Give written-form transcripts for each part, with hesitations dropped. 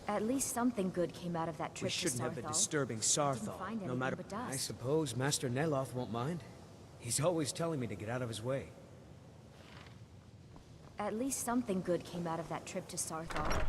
At least something good came out of that trip We to shouldn't have been Sarthal. disturbing Didn't Sarthal, find no anything matter... but dust. I suppose Master Neloth won't mind. He's always telling me to get out of his way. At least something good came out of that trip to Sarthal.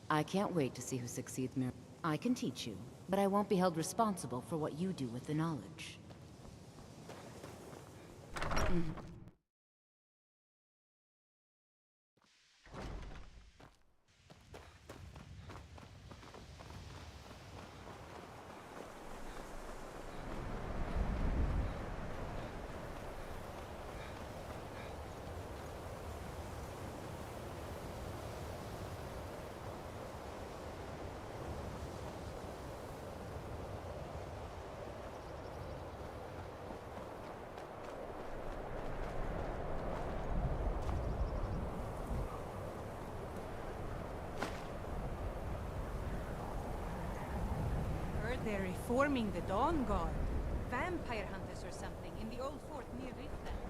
I can't wait to see who succeeds me. I can teach you, but I won't be held responsible for what you do with the knowledge. They're reforming the Dawn Guard. Vampire hunters or something in the old fort near Riftland.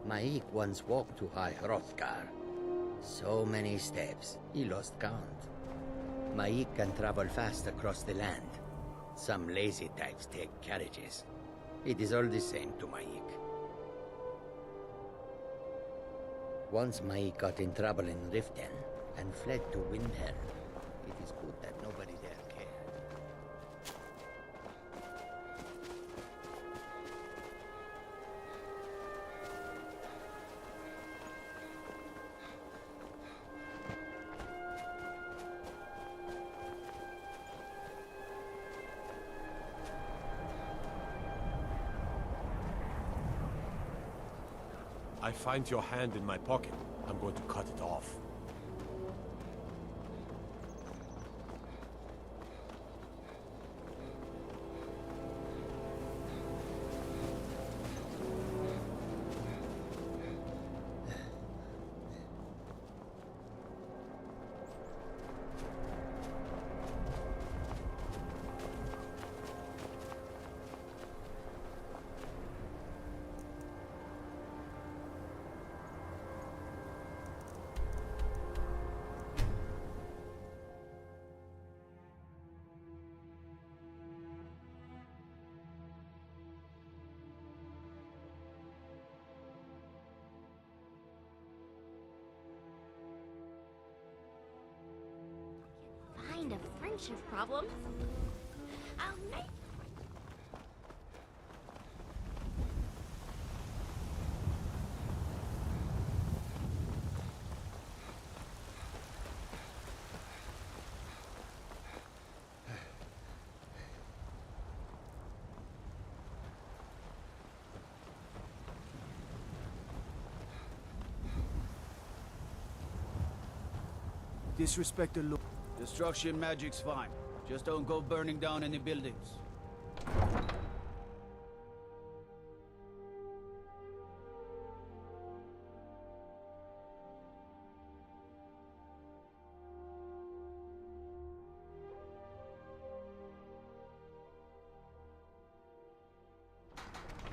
Mage once walked to High Hrothgar. So many steps, he lost count. Mage can travel fast across the land. Some lazy types take carriages. It is all the same to Mage. Once Mage got in trouble in Riften and fled to Windhelm. It is good that nobody there cared. I find your hand in my pocket. I'm going to cut it off. Find a friendship problem. I'll make. Disrespect the law. Destruction magic's fine. Just don't go burning down any buildings.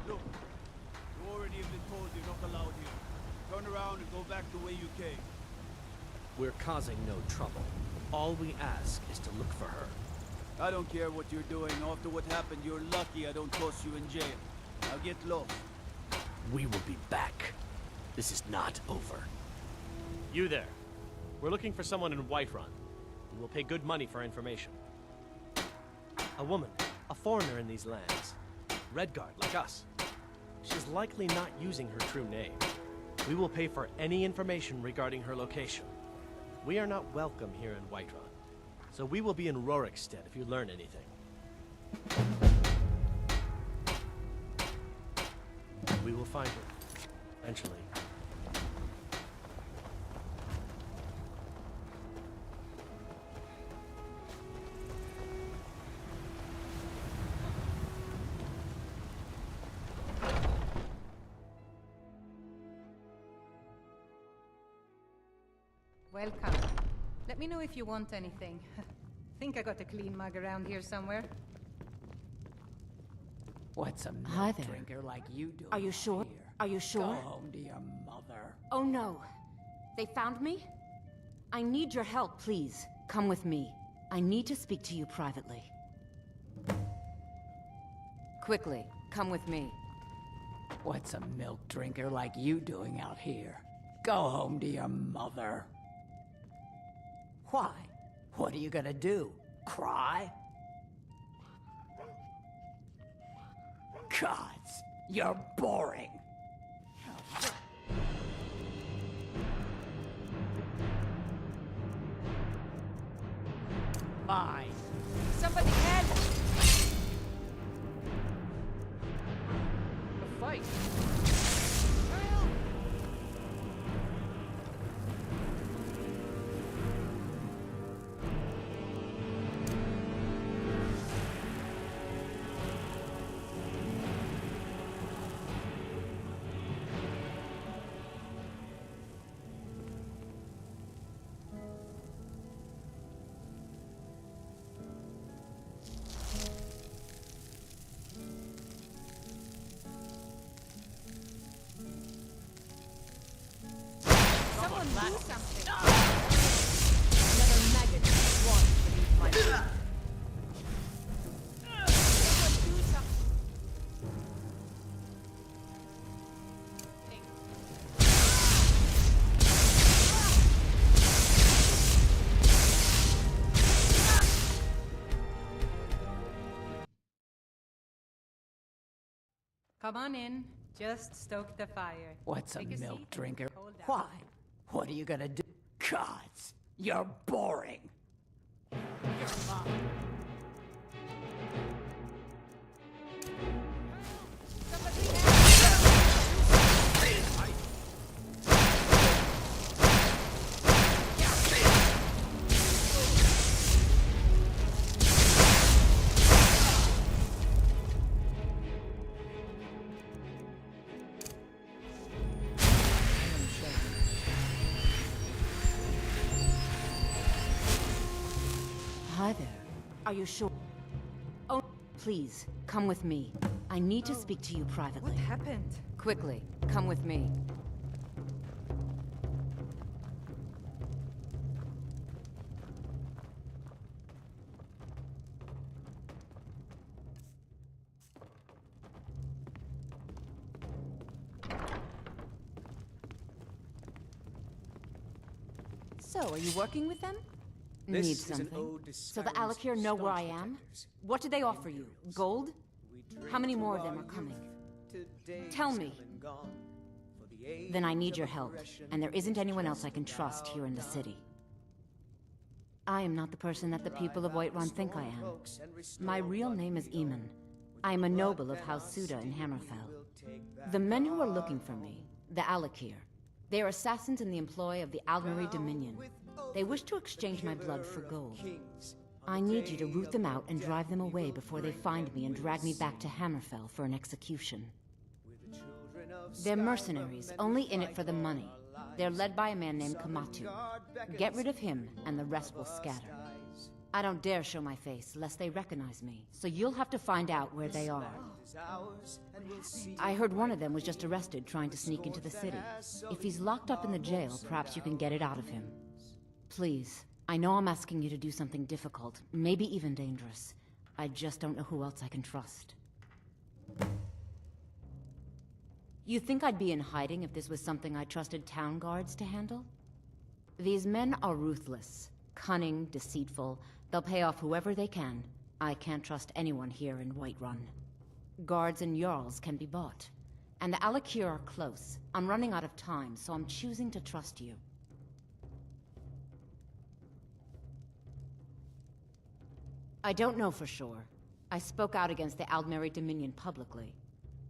Look, you already have been told you're not allowed here. Turn around and go back the way you came. We're causing no trouble. All we ask is to look for her. I don't care what you're doing. After what happened, you're lucky I don't toss you in jail. Now get lost. We will be back. This is not over. You there. We're looking for someone in Whiterun. We will pay good money for information. A woman, a foreigner in these lands. Redguard, like us. She's likely not using her true name. We will pay for any information regarding her location. We are not welcome here in Whiterun, so we will be in Rorikstead if you learn anything. We will find her, eventually. Welcome. Let me know if you want anything. Think I got a clean mug around here somewhere. What's a Hi milk there. drinker like you doing? Are you sure? here? Are you sure? Go home to your mother. Oh no. They found me? I need your help, please. Come with me. I need to speak to you privately. Quickly, come with me. What's a milk drinker like you doing out here? Go home to your mother. Why? What are you gonna do? Cry? Gods, you're boring. Fine. Somebody help! A fight. Someone do something. Another maggot swarms beneath my feet. Someone do something. Come on in. Just stoke the fire. What's a Take milk seat. drinker? Hold down. Why? What are you gonna do? Gods, you're boring. Somebody help! Hi there. Are you sure? Oh, please, come with me. I need to speak to you privately. What happened? Quickly, come with me. So, are you working with them? This Need is an something? ode to So the Skyrim's Alakir know where I staunch am? protectors. What do they offer you? Gold? How many more of them are coming? Tell me. Then I need your help, and there isn't anyone else I can trust here in the city. I am not the person that the people of Whiterun think I am. My real name is Eamon. I am a noble of House Suda in Hammerfell. The men who are looking for me, the Alakir, they are assassins in the employ of the Almeri Dominion. They wish to exchange my blood for gold. I need you to root them out and drive them away before they find me and drag me back to Hammerfell for an execution. They're mercenaries, only in it for the money. They're led by a man named Kamatu. Get rid of him, and the rest will scatter. I don't dare show my face, lest they recognize me, so you'll have to find out where they are. I heard one of them was just arrested trying to sneak into the city. If he's locked up in the jail, perhaps you can get it out of him. Please, I know I'm asking you to do something difficult, maybe even dangerous. I just don't know who else I can trust. You think I'd be in hiding if this was something I trusted town guards to handle? These men are ruthless, cunning, deceitful. They'll pay off whoever they can. I can't trust anyone here in Whiterun. Guards and Jarls can be bought. And the Alakir are close. I'm running out of time, so I'm choosing to trust you. I don't know for sure. I spoke out against the Aldmeri Dominion publicly.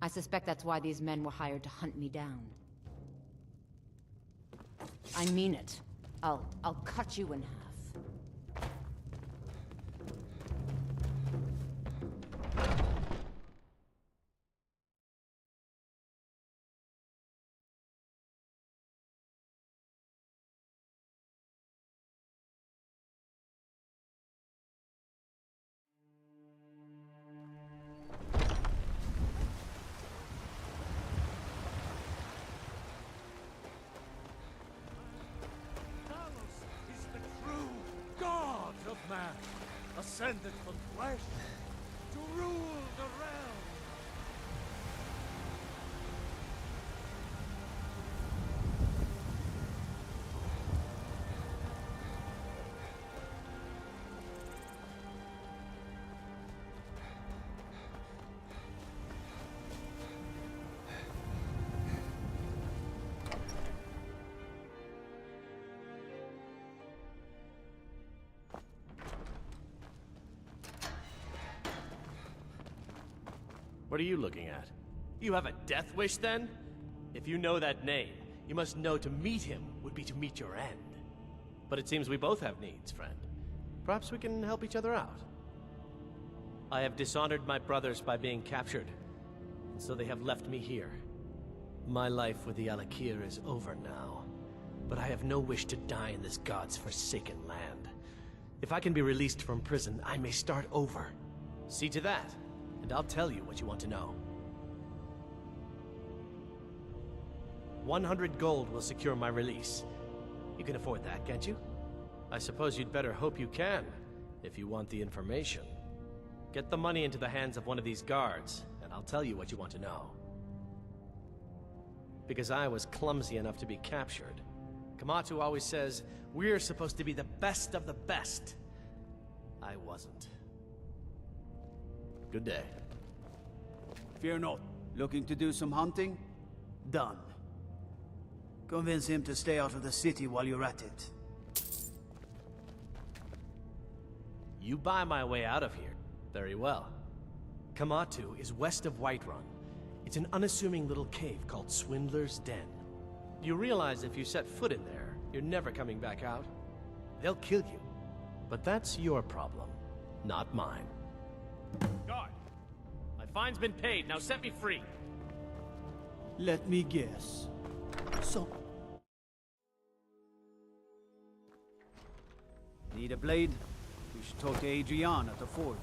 I suspect that's why these men were hired to hunt me down. I mean it. I'll cut you in half. Man, ascended from flesh to rule the realm. What are you looking at? You have a death wish, then? If you know that name, you must know to meet him would be to meet your end. But it seems we both have needs, friend. Perhaps we can help each other out. I have dishonored my brothers by being captured, and so they have left me here. My life with the Alakir is over now, but I have no wish to die in this god's forsaken land. If I can be released from prison, I may start over. See to that. And I'll tell you what you want to know. 100 gold will secure my release. You can afford that, can't you? I suppose you'd better hope you can, if you want the information. Get the money into the hands of one of these guards, and I'll tell you what you want to know. Because I was clumsy enough to be captured. Kamatu always says, we're supposed to be the best of the best. I wasn't. Good day. Fear not. Looking to do some hunting? Done. Convince him to stay out of the city while you're at it. You buy my way out of here. Very well. Kamatu is west of Whiterun. It's an unassuming little cave called Swindler's Den. You realize if you set foot in there, you're never coming back out. They'll kill you. But that's your problem, not mine. Guard! My fine's been paid, now set me free! Let me guess. So... Need a blade? We should talk to Adrian at the forge.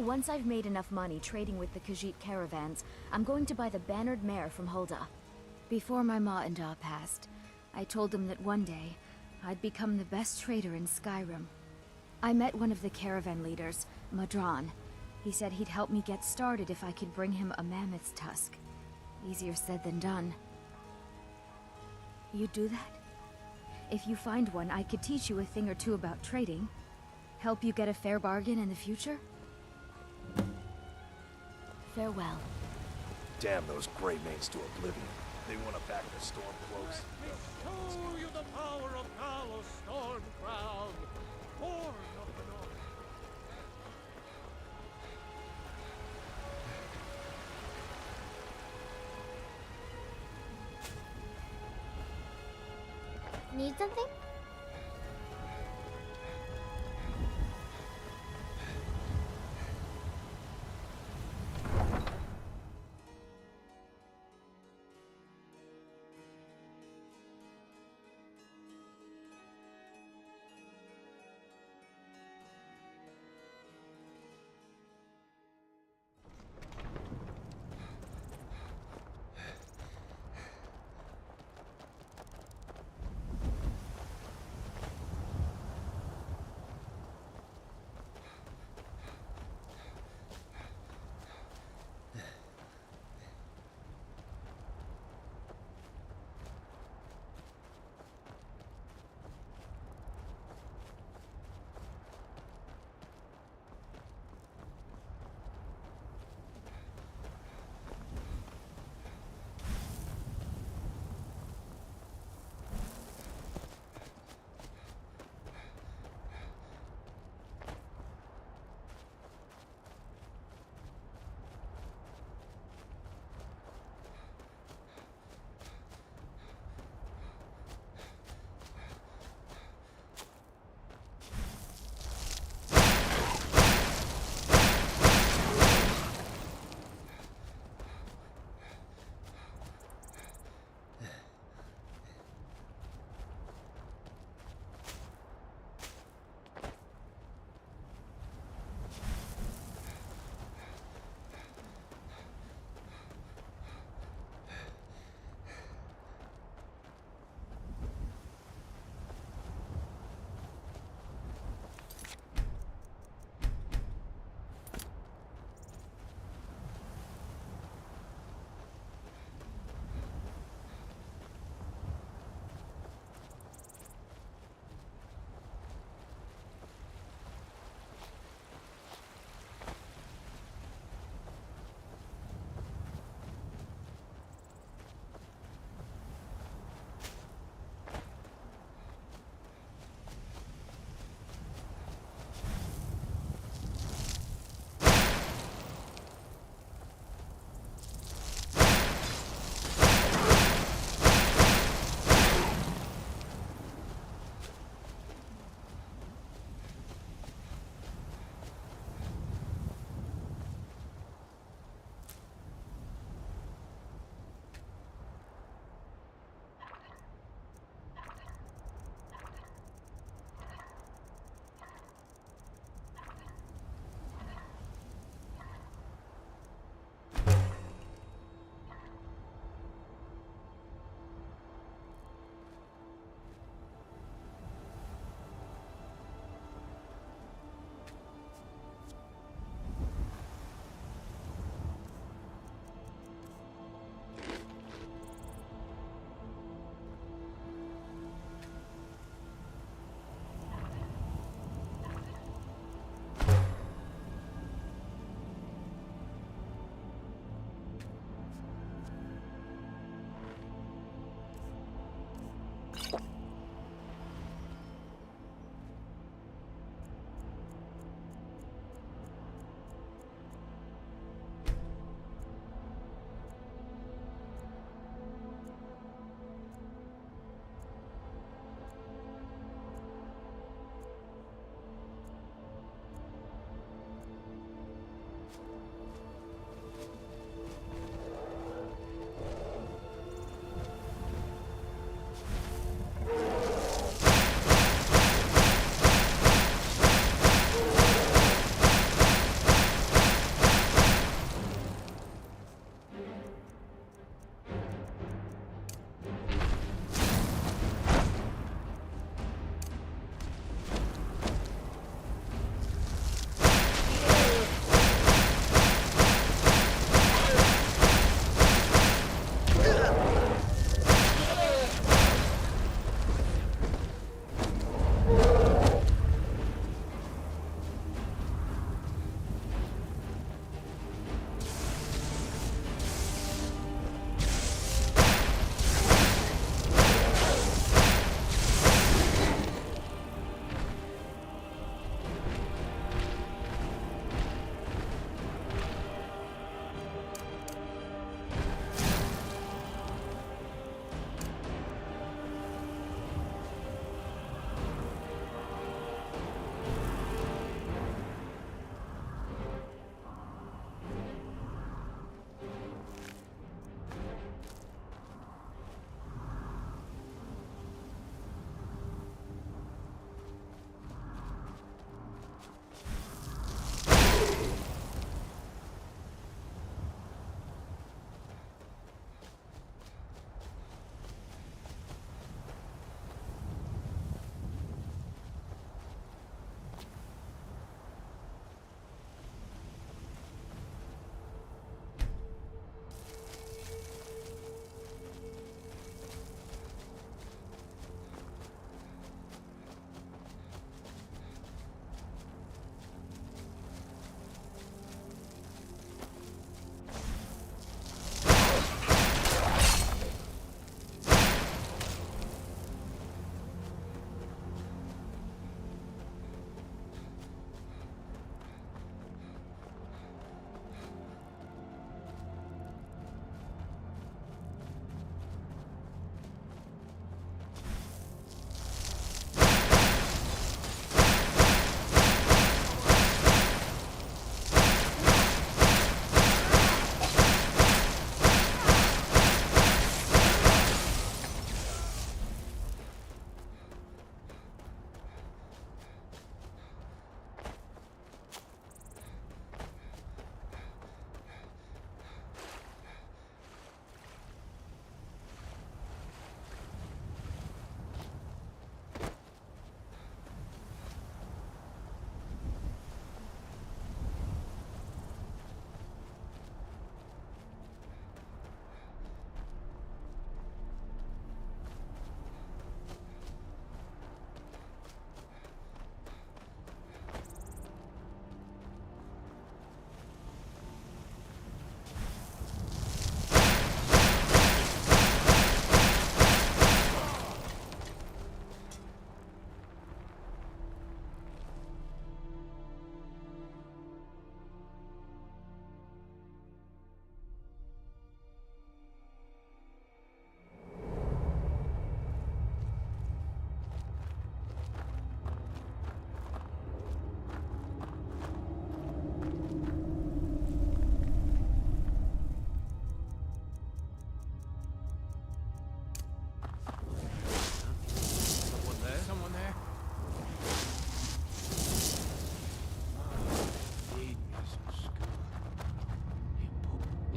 Once I've made enough money trading with the Khajiit caravans, I'm going to buy the bannered mare from Hulda. Before my ma and Da passed, I told them that one day, I'd become the best trader in Skyrim. I met one of the caravan leaders, Madran. He said he'd help me get started if I could bring him a mammoth's tusk. Easier said than done. You'd do that? If you find one, I could teach you a thing or two about trading. Help you get a fair bargain in the future? Farewell. Damn those Grey Manes to oblivion. They want to back the storm close. Let me show you the power of Talos Stormcrown. For Need something?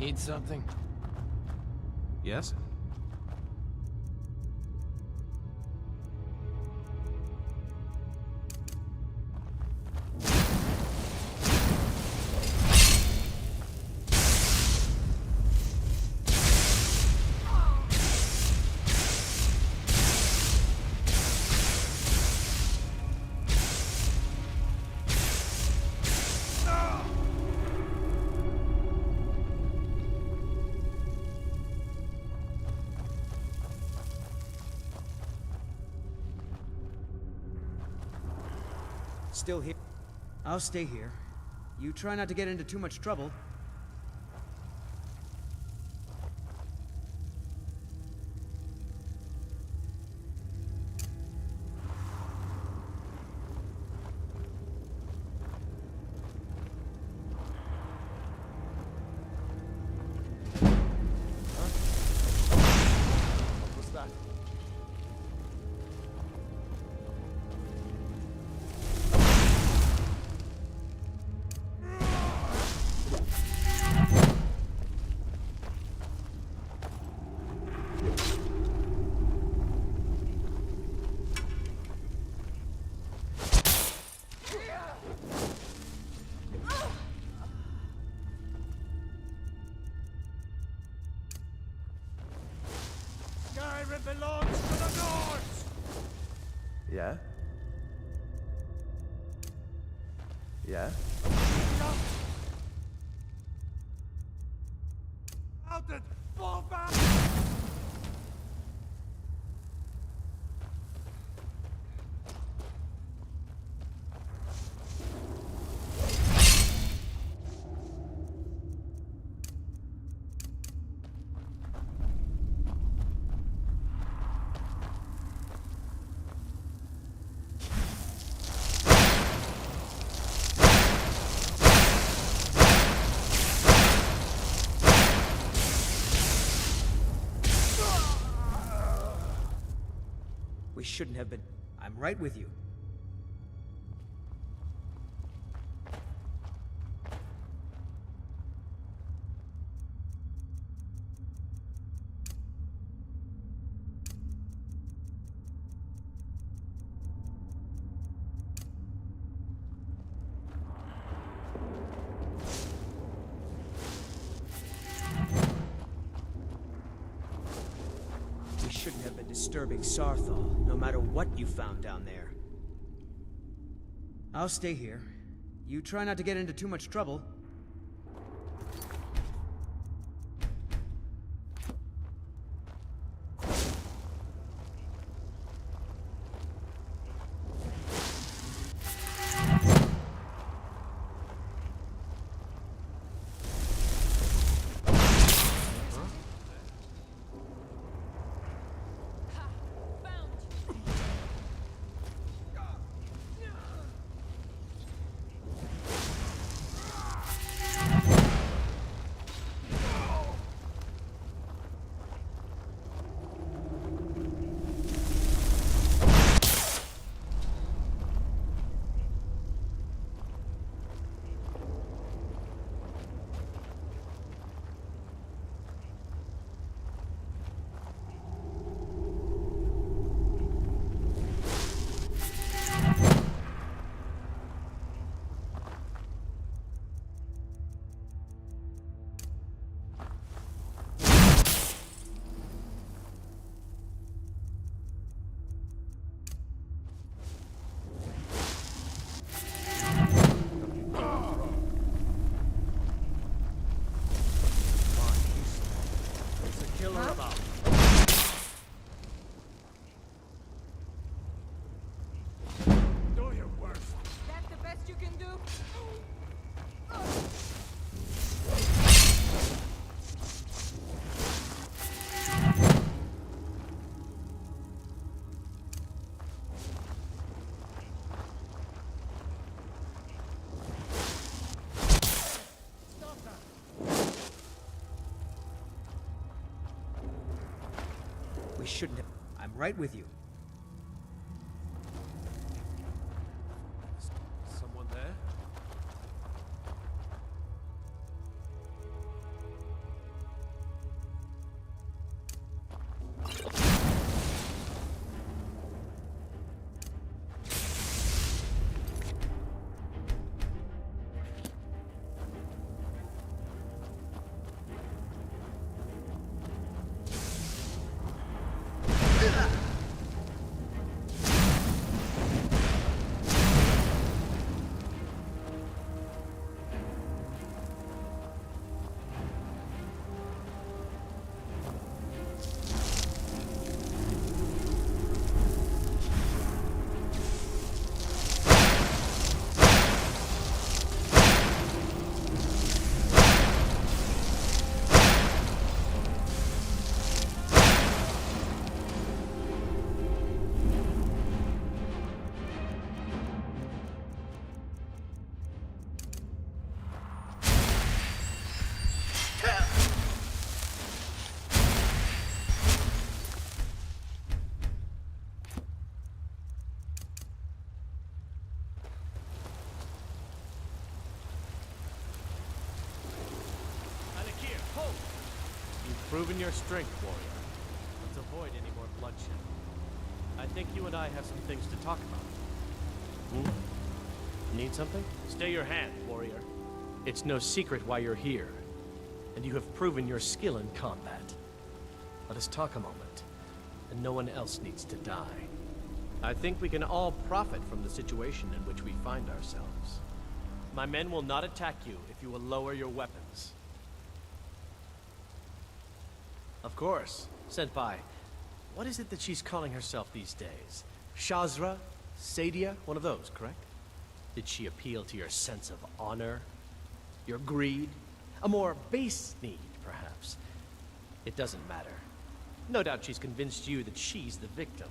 Need something? Yes? Still here. I'll stay here. You try not to get into too much trouble. What's that? Skyrim belongs to the Nords! Yeah? Yeah? Outed! Fall back! We shouldn't have been. I'm right with you. We shouldn't have been disturbing Sarthal, no matter what you found down there. I'll stay here. You try not to get into too much trouble. We shouldn't have. I'm right with you. Someone there? proven your strength, warrior. Let's avoid any more bloodshed. I think you and I have some things to talk about. Need something? Stay your hand, warrior. It's no secret why you're here, and you have proven your skill in combat. Let us talk a moment, and no one else needs to die. I think we can all profit from the situation in which we find ourselves. My men will not attack you if you will lower your weapons. Of course. Senpai, what is it that she's calling herself these days? Shazra? Sadia? One of those, correct? Did she appeal to your sense of honor? Your greed? A more base need, perhaps? It doesn't matter. No doubt she's convinced you that she's the victim.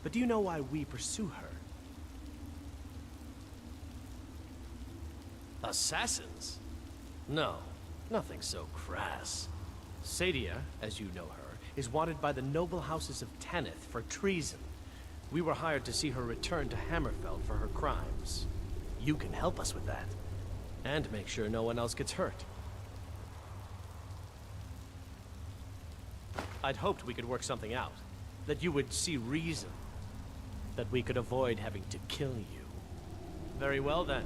But do you know why we pursue her? Assassins? No, nothing so crass. Sadia, as you know her, is wanted by the noble houses of Tanith for treason. We were hired to see her return to Hammerfell for her crimes. You can help us with that, and make sure no one else gets hurt. I'd hoped we could work something out, that you would see reason, that we could avoid having to kill you. Very well then.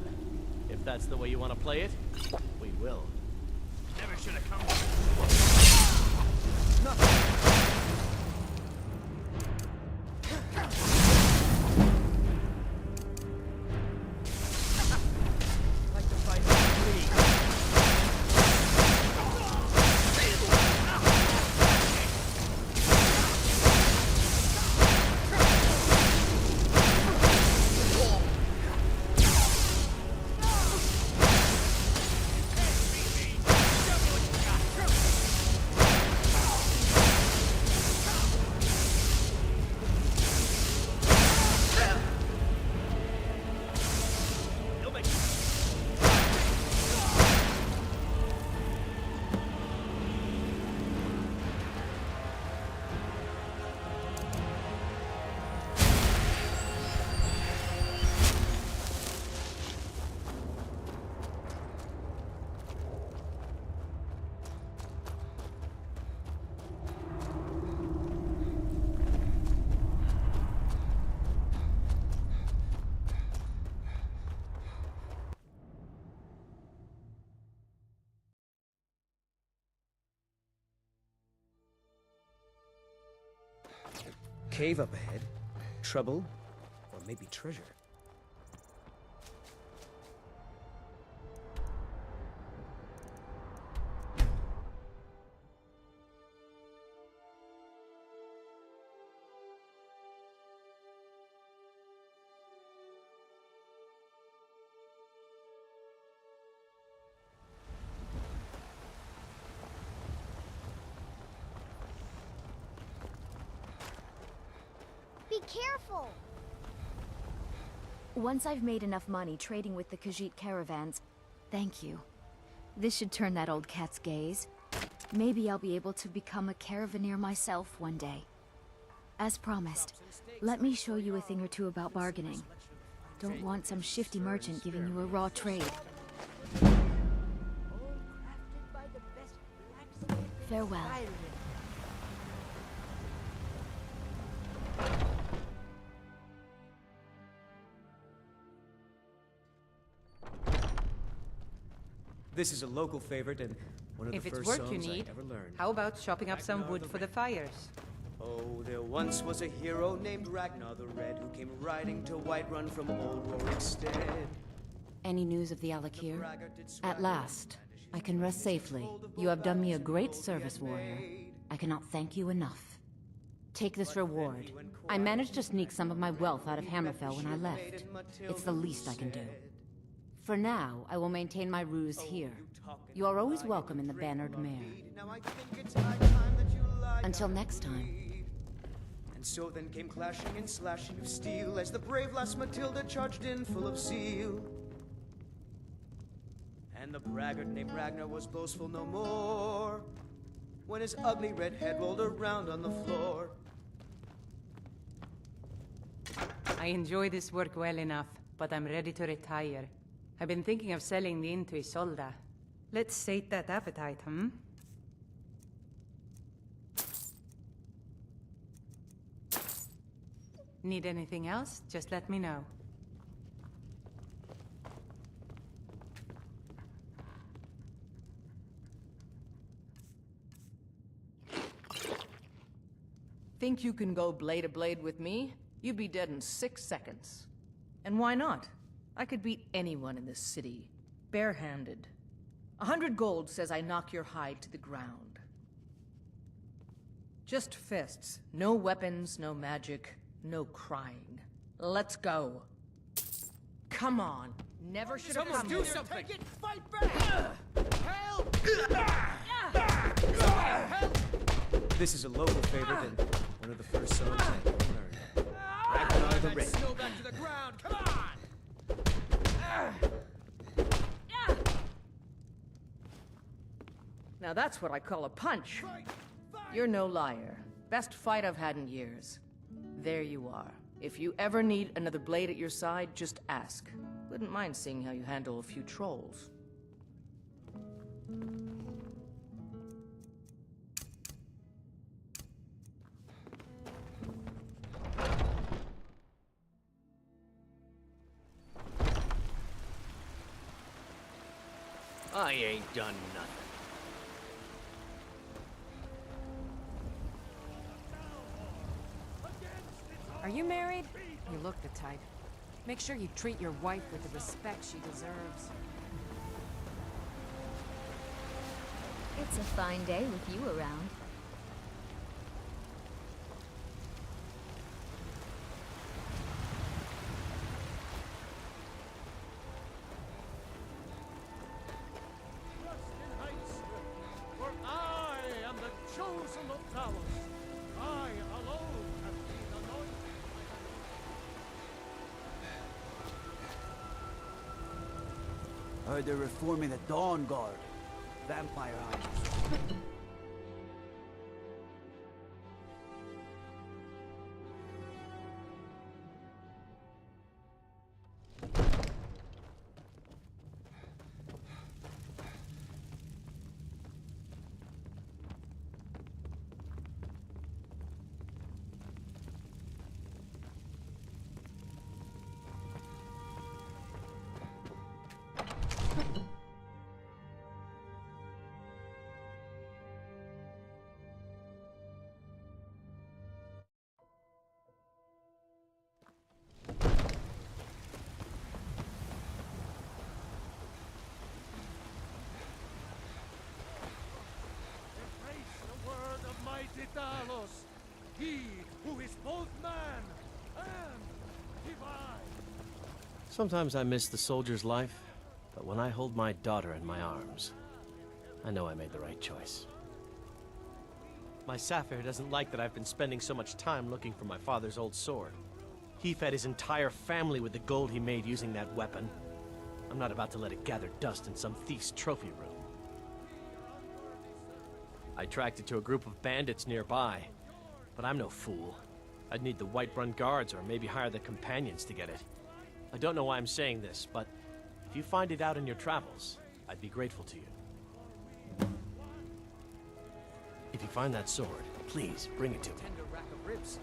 If that's the way you want to play it, we will. Never should have come. Like to fight Cave up ahead. Trouble? Or maybe treasure. Be careful! Once I've made enough money trading with the Khajiit caravans... Thank you. This should turn that old cat's gaze. Maybe I'll be able to become a caravaneer myself one day. As promised, let me show you a thing or two about bargaining. Don't want some shifty merchant giving you a raw trade. Farewell. This is a local favorite and one of If the it's first work you songs I need, ever learned. how about chopping up some wood for the fires? Oh, there once was a hero named Ragnar the Red who came riding to Whiterun from old Rorikstead. Any news of the Alakir? At last. I can rest safely. You have done me a great service, warrior. I cannot thank you enough. Take this reward. I managed to sneak some of my wealth out of Hammerfell when I left. It's the least I can do. For now, I will maintain my ruse here. You are always welcome in the Bannered Mare. Until next time. And so then came clashing and slashing of steel as the brave lass Matilda charged in full of zeal. And the braggart named Ragnar was boastful no more when his ugly red head rolled around on the floor. I enjoy this work well enough, but I'm ready to retire. I've been thinking of selling the inn to Isolda. Let's sate that appetite, hmm? Need anything else? Just let me know. Think you can go blade to blade with me? You'd be dead in 6 seconds. And why not? I could beat anyone in this city, barehanded. 100 gold says I knock your hide to the ground. Just fists. No weapons, no magic, no crying. Let's go. Come on. Never should have come here. Something! Take it! Fight back! Help! Help! This is a local favorite and one of the first songs I learned. Ragnar the Red. Snow back to the ground! Come on! Now that's what I call a punch. You're no liar. Best fight I've had in years. There you are. If you ever need another blade at your side, just ask. Wouldn't mind seeing how you handle a few trolls. I ain't done nothing. Are you married? You look the type. Make sure you treat your wife with the respect she deserves. It's a fine day with you around. For I am the chosen of Talos. I alone have been anointed. Heard they're reforming the Dawn Guard. Vampire hunters. Embrace the word of mighty Talos, he who is both man and divine. Sometimes I miss the soldier's life, but when I hold my daughter in my arms, I know I made the right choice. My Sapphire doesn't like that I've been spending so much time looking for my father's old sword. He fed his entire family with the gold he made using that weapon. I'm not about to let it gather dust in some thief's trophy room. I tracked it to a group of bandits nearby, but I'm no fool. I'd need the Whiterun guards or maybe hire the companions to get it. I don't know why I'm saying this, but if you find it out in your travels, I'd be grateful to you. If you find that sword, please bring it to me. Tender rack of ribs.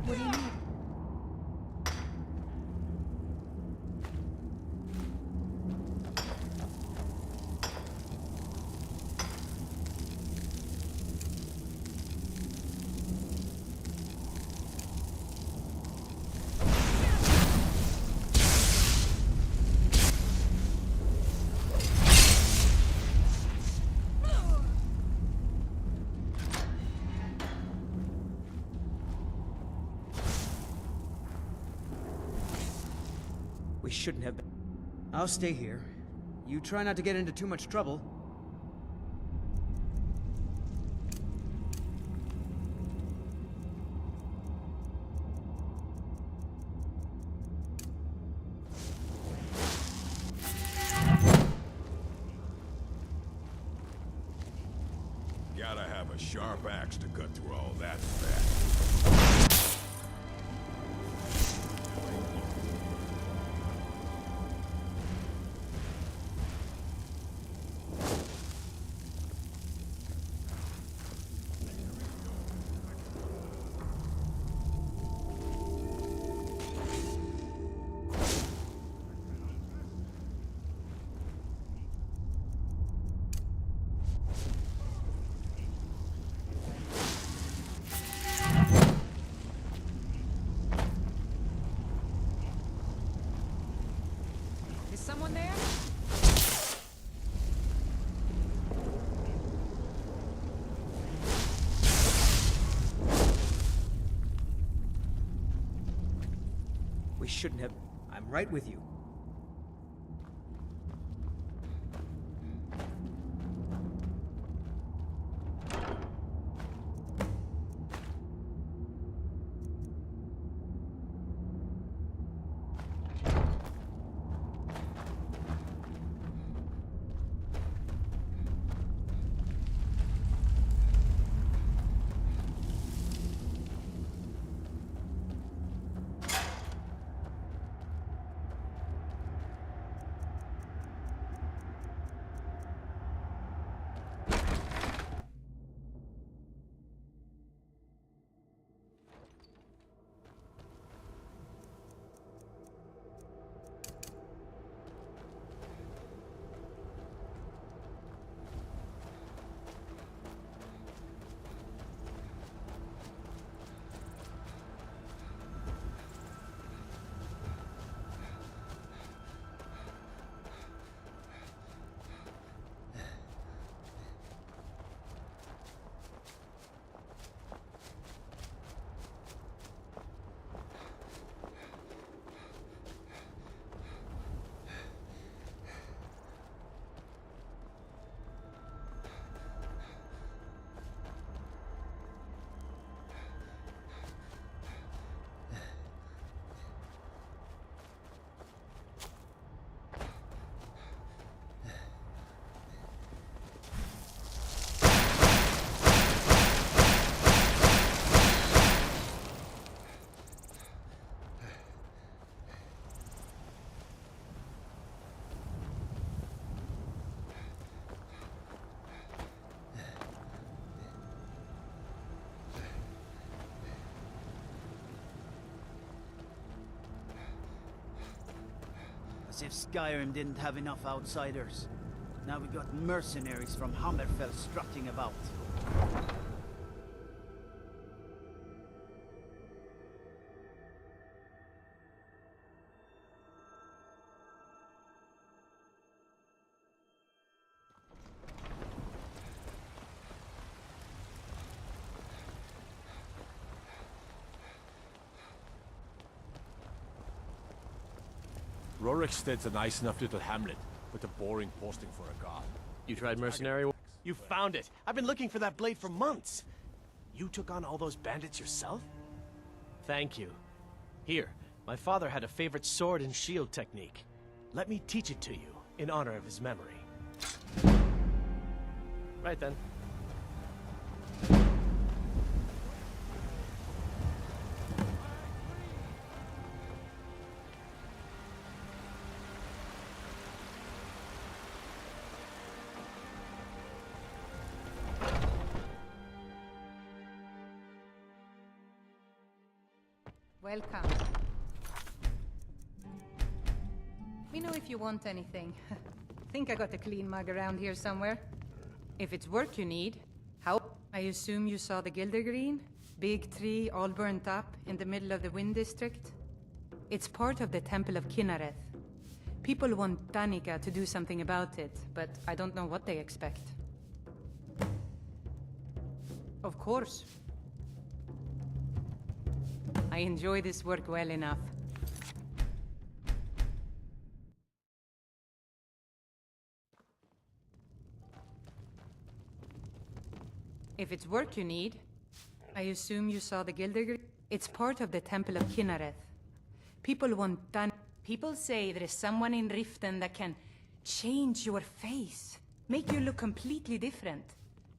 What do you need? We shouldn't have been. I'll stay here. You try not to get into too much trouble. Gotta have a sharp axe to cut through all that fat. Is someone there? We shouldn't have. I'm right with you. As if Skyrim didn't have enough outsiders. Now we got mercenaries from Hammerfell strutting about. Rorikstead's a nice enough little hamlet, with a boring posting for a god. You tried mercenary? You found it! I've been looking for that blade for months! You took on all those bandits yourself? Thank you. Here, my father had a favorite sword and shield technique. Let me teach it to you, in honor of his memory. Right then. Welcome. Let me know if you want anything. Think I got a clean mug around here somewhere. If it's work you need, how? I assume you saw the Gildergreen? Big tree, all burnt up, in the middle of the Wind District? It's part of the Temple of Kinnareth. People want Danica to do something about it, but I don't know what they expect. Of course. I enjoy this work well enough. If it's work you need, I assume you saw the Gildergreen? It's part of the Temple of Kinnareth. People want People say there is someone in Riften that can change your face, make you look completely different.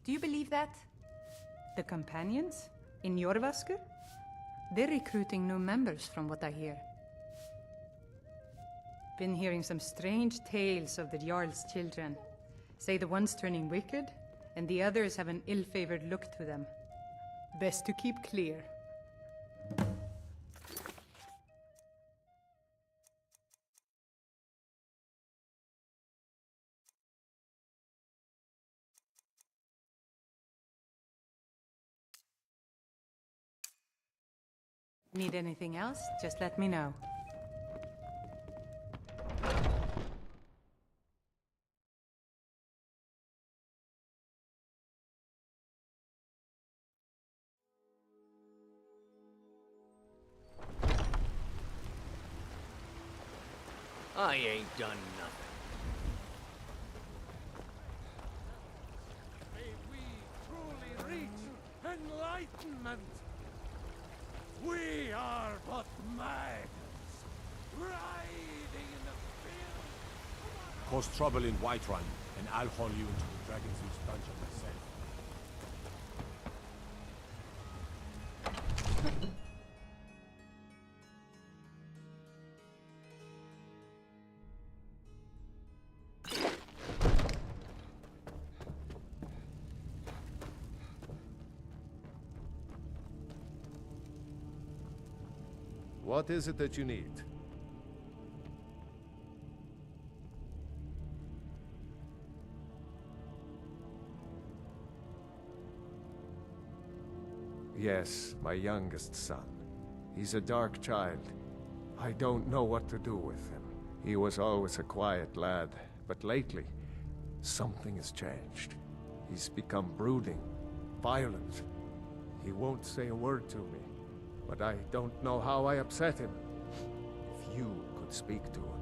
Do you believe that? The companions? In Jorvaskr? They're recruiting new members from what I hear. Been hearing some strange tales of the Jarl's children. Say the one's turning wicked, and the others have an ill-favored look to them. Best to keep clear. Need anything else? Just let me know. I ain't done nothing. May we truly reach enlightenment. We are but mags, riding in the field. Cause trouble in Whiterun, and I'll haul you into the Dragon's Roost dungeon myself. What is it that you need? Yes, my youngest son. He's a dark child. I don't know what to do with him. He was always a quiet lad, but lately, something has changed. He's become brooding, violent. He won't say a word to me, but I don't know how I upset him. If you could speak to him,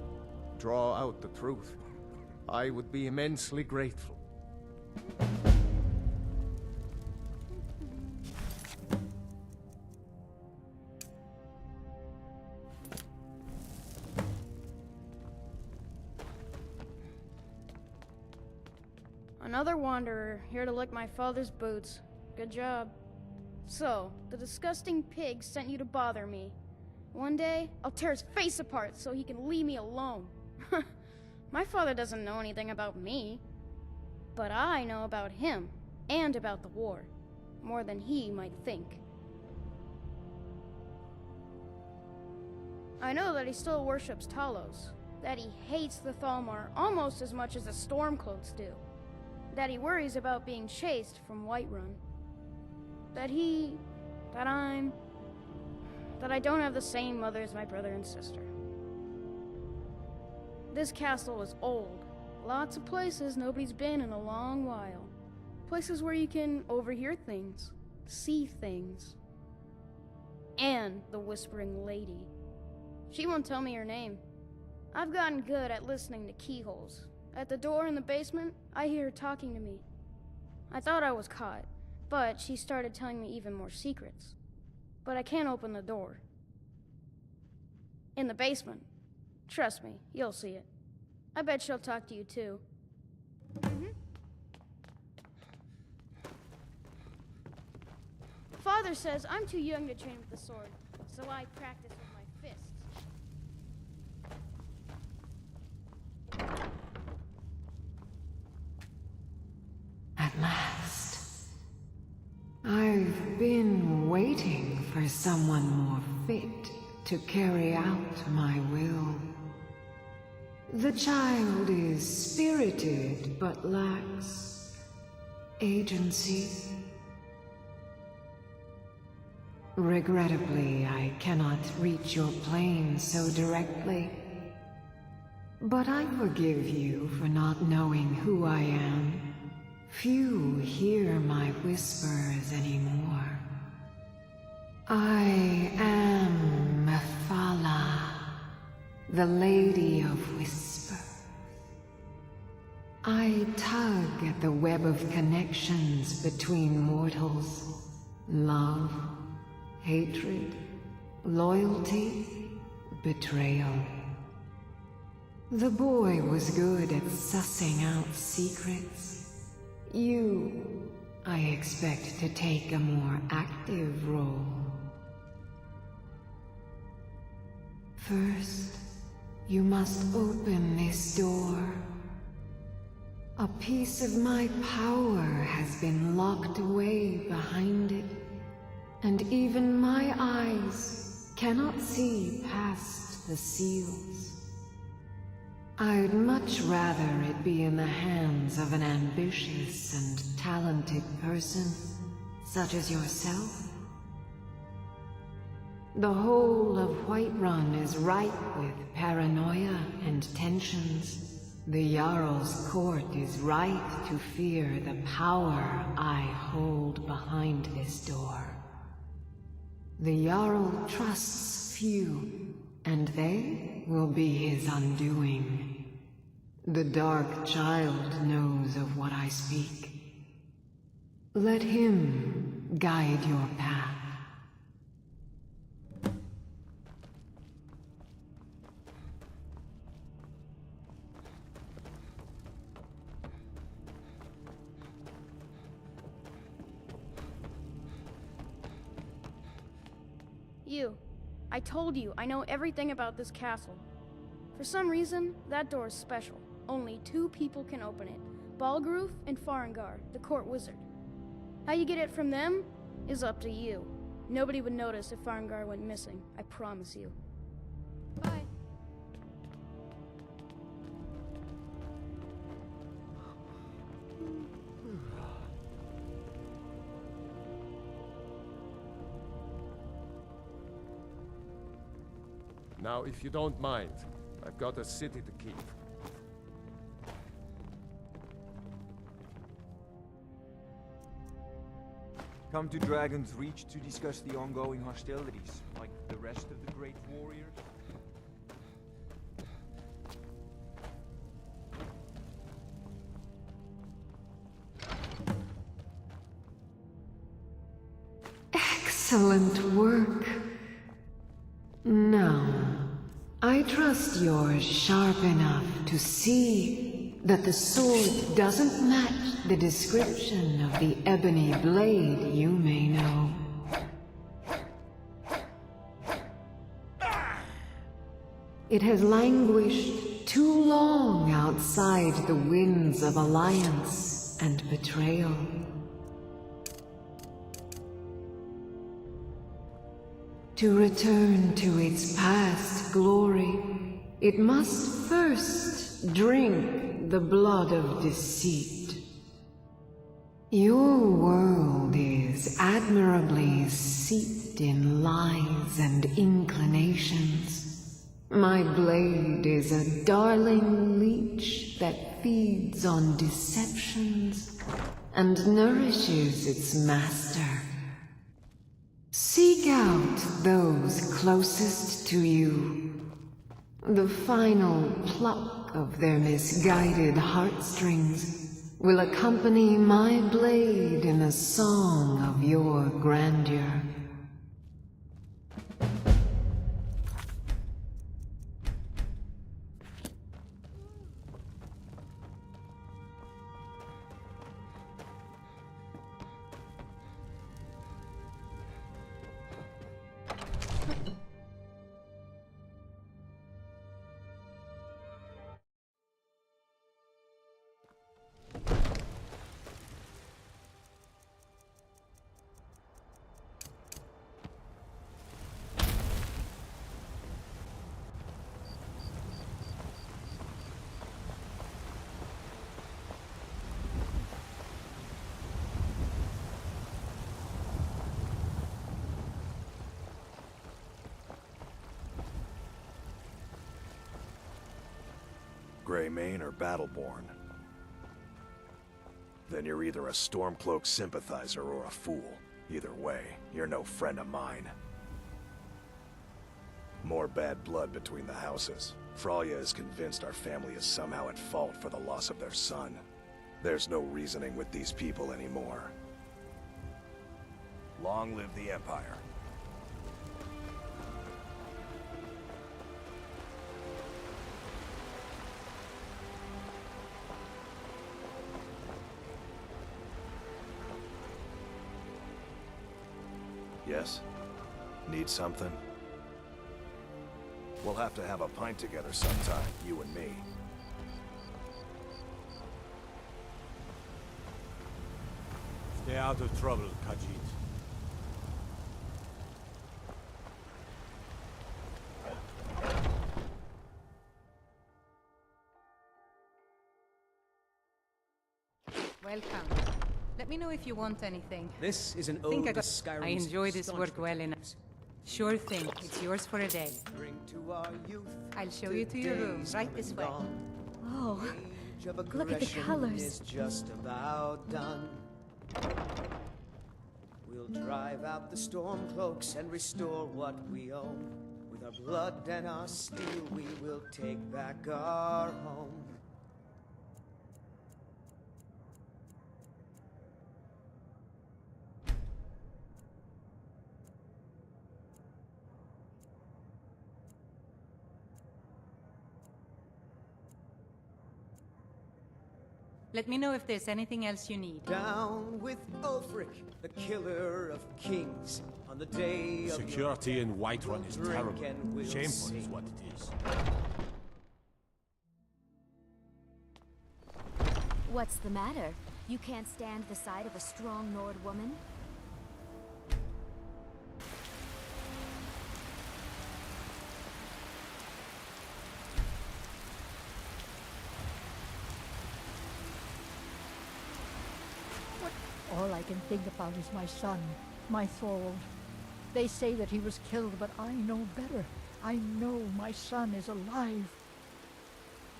draw out the truth, I would be immensely grateful. Another wanderer, here to lick my father's boots. Good job. So, the disgusting pig sent you to bother me. One day, I'll tear his face apart so he can leave me alone. My father doesn't know anything about me. But I know about him, and about the war. More than he might think. I know that he still worships Talos. That he hates the Thalmor almost as much as the Stormcloaks do. That he worries about being chased from Whiterun. That I don't have the same mother as my brother and sister. This castle is old. Lots of places nobody's been in a long while. Places where you can overhear things, see things. And the Whispering Lady. She won't tell me her name. I've gotten good at listening to keyholes. At the door in the basement, I hear her talking to me. I thought I was caught, but she started telling me even more secrets. But I can't open the door. In the basement. Trust me, you'll see it. I bet she'll talk to you too. Father says I'm too young to train with the sword, so I practice with my fists. At last. I've been waiting for someone more fit to carry out my will. The child is spirited but lacks agency. Regrettably, I cannot reach your plane so directly. But I forgive you for not knowing who I am. Few hear my whispers anymore. I am Mephala, the Lady of Whispers. I tug at the web of connections between mortals. Love, hatred, loyalty, betrayal. The boy was good at sussing out secrets. You, I expect to take a more active role. First, you must open this door. A piece of my power has been locked away behind it, and even my eyes cannot see past the seals. I'd much rather it be in the hands of an ambitious and talented person, such as yourself. The whole of Whiterun is ripe with paranoia and tensions. The Jarl's court is right to fear the power I hold behind this door. The Jarl trusts few, and they will be his undoing. The Dark Child knows of what I speak. Let him guide your path. You. I told you, I know everything about this castle. For some reason, that door is special. Only 2 people can open it. Balgruf and Farengar, the court wizard. How you get it from them is up to you. Nobody would notice if Farengar went missing, I promise you. Bye. Now, if you don't mind, I've got a city to keep. Come to Dragon's Reach to discuss the ongoing hostilities, like the rest of the great warriors? Excellent work. Now, I trust you're sharp enough to see that the sword doesn't match the description of the ebony blade you may know. It has languished too long outside the winds of alliance and betrayal. To return to its past glory, it must first drink the blood of deceit. Your world is admirably steeped in lies and inclinations. My blade is a darling leech that feeds on deceptions and nourishes its master. Seek out those closest to you. The final pluck of their misguided heartstrings will accompany my blade in a song of your grandeur. Greymane or Battleborn? Then you're either a Stormcloak sympathizer or a fool. Either way, you're no friend of mine. More bad blood between the houses. Fralya is convinced our family is somehow at fault for the loss of their son. There's no reasoning with these people anymore. Long live the Empire. Yes? Need something? We'll have to have a pint together sometime, you and me. Stay out of trouble, Khajiit. Welcome. Let me know if you want anything. This is an Think ode I to got- Skyrim's I enjoy this staunch work well enough. Sure thing. It's yours for a day. Bring to our youth I'll show you to your room, right this way. Oh, Age of look at the aggression colors. is just about done. We'll drive out the Stormcloaks and restore what we own. With our blood and our steel, we will take back our home. Let me know if there's anything else you need. Down with Ulfric, the killer of kings. On the day of Security in Whiterun is drink terrible. and we'll Shameful is sing. what it is. what's the matter? You can't stand the sight of a strong Nord woman? All I can think about is my son, my Thorold. They say that he was killed, but I know better. I know my son is alive.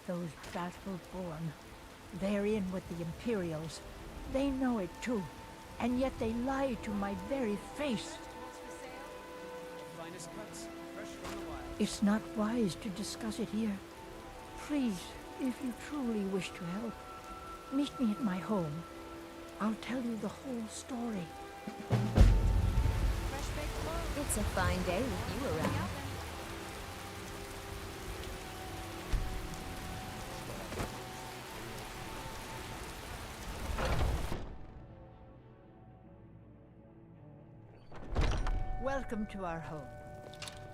Those Battleborn, they're in with the Imperials. They know it too, and yet they lie to my very face. Finest cuts, fresh from the wild. It's not wise to discuss it here. Please, if you truly wish to help, meet me at my home. I'll tell you the whole story. It's a fine day with you around. Welcome to our home.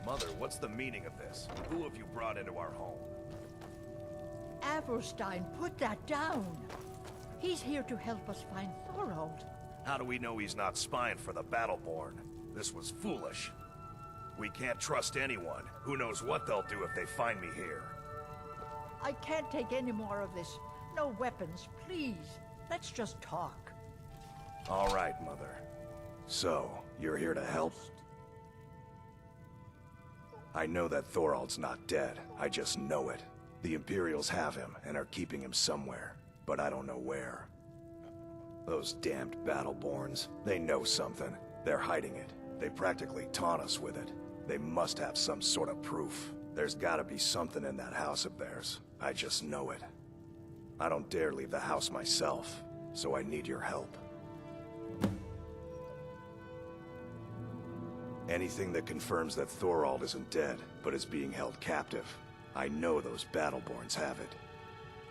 Mother, what's the meaning of this? Who have you brought into our home? Avrstein, put that down. He's here to help us find Thorold. How do we know he's not spying for the Battleborn? This was foolish. We can't trust anyone. Who knows what they'll do if they find me here. I can't take any more of this. No weapons, please. Let's just talk. All right, Mother. So, you're here to help? I know that Thorold's not dead. I just know it. The Imperials have him and are keeping him somewhere, but I don't know where. Those damned Battleborns, they know something. They're hiding it. They practically taunt us with it. They must have some sort of proof. There's gotta be something in that house of theirs. I just know it. I don't dare leave the house myself, so I need your help. Anything that confirms that Thorold isn't dead, but is being held captive. I know those Battleborns have it.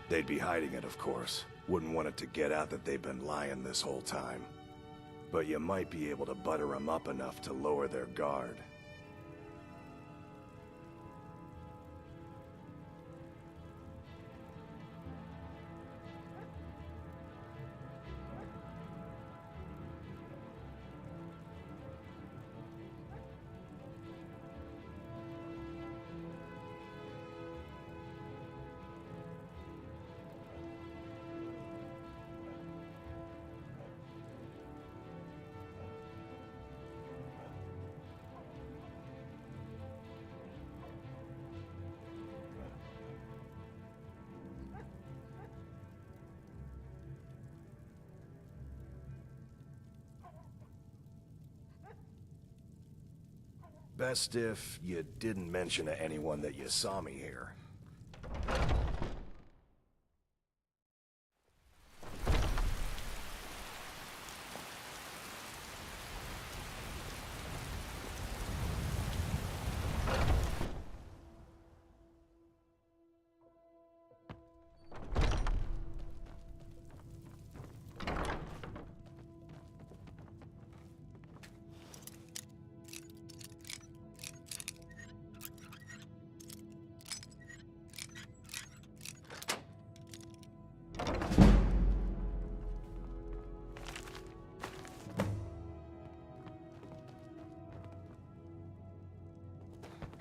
They'd be hiding it, of course. Wouldn't want it to get out that they've been lying this whole time. But you might be able to butter them up enough to lower their guard. Best if you didn't mention to anyone that you saw me here.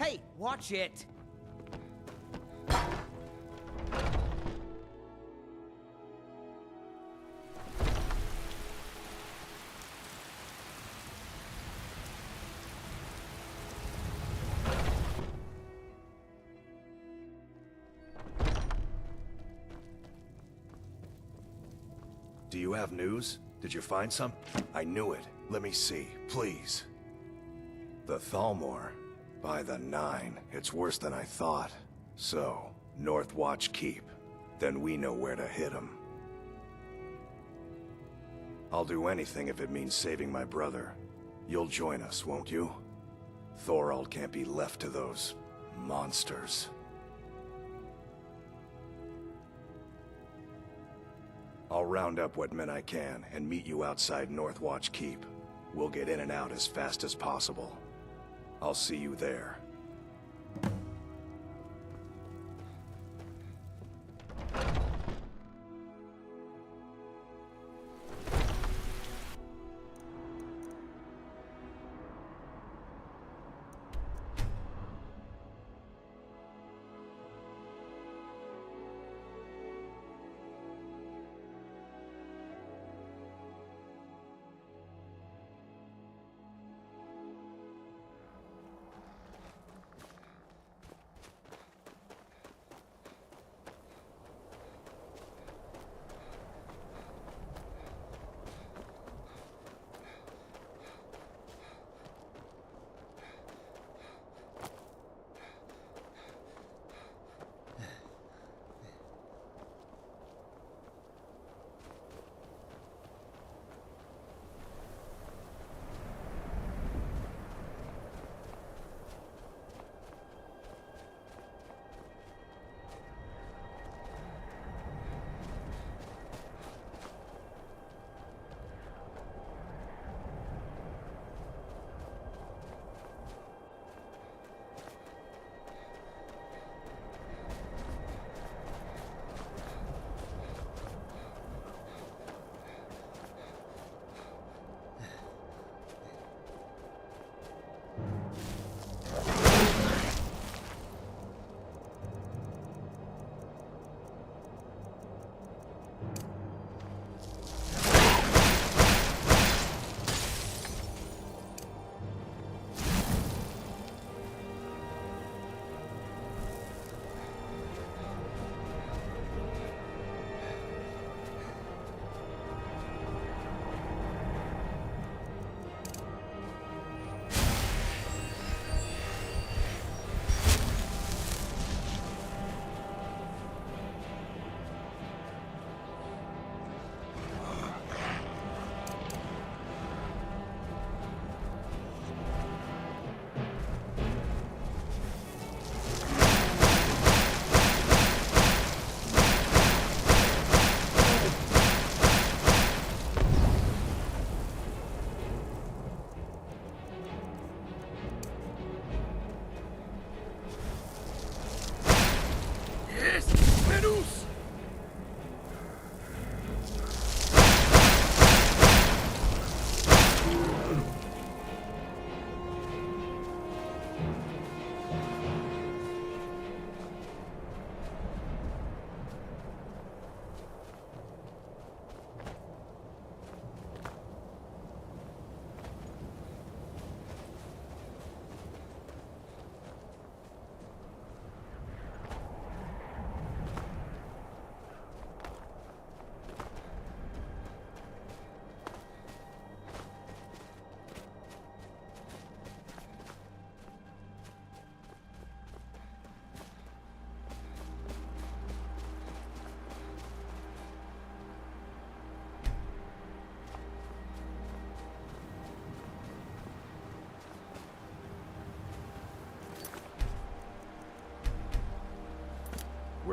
Hey, watch it! Do you have news? Did you find some? I knew it. Let me see, please. The Thalmor. By the 9, it's worse than I thought. So, Northwatch Keep. Then we know where to hit him. I'll do anything if it means saving my brother. You'll join us, won't you? Thorald can't be left to those monsters. I'll round up what men I can and meet you outside Northwatch Keep. We'll get in and out as fast as possible. I'll see you there.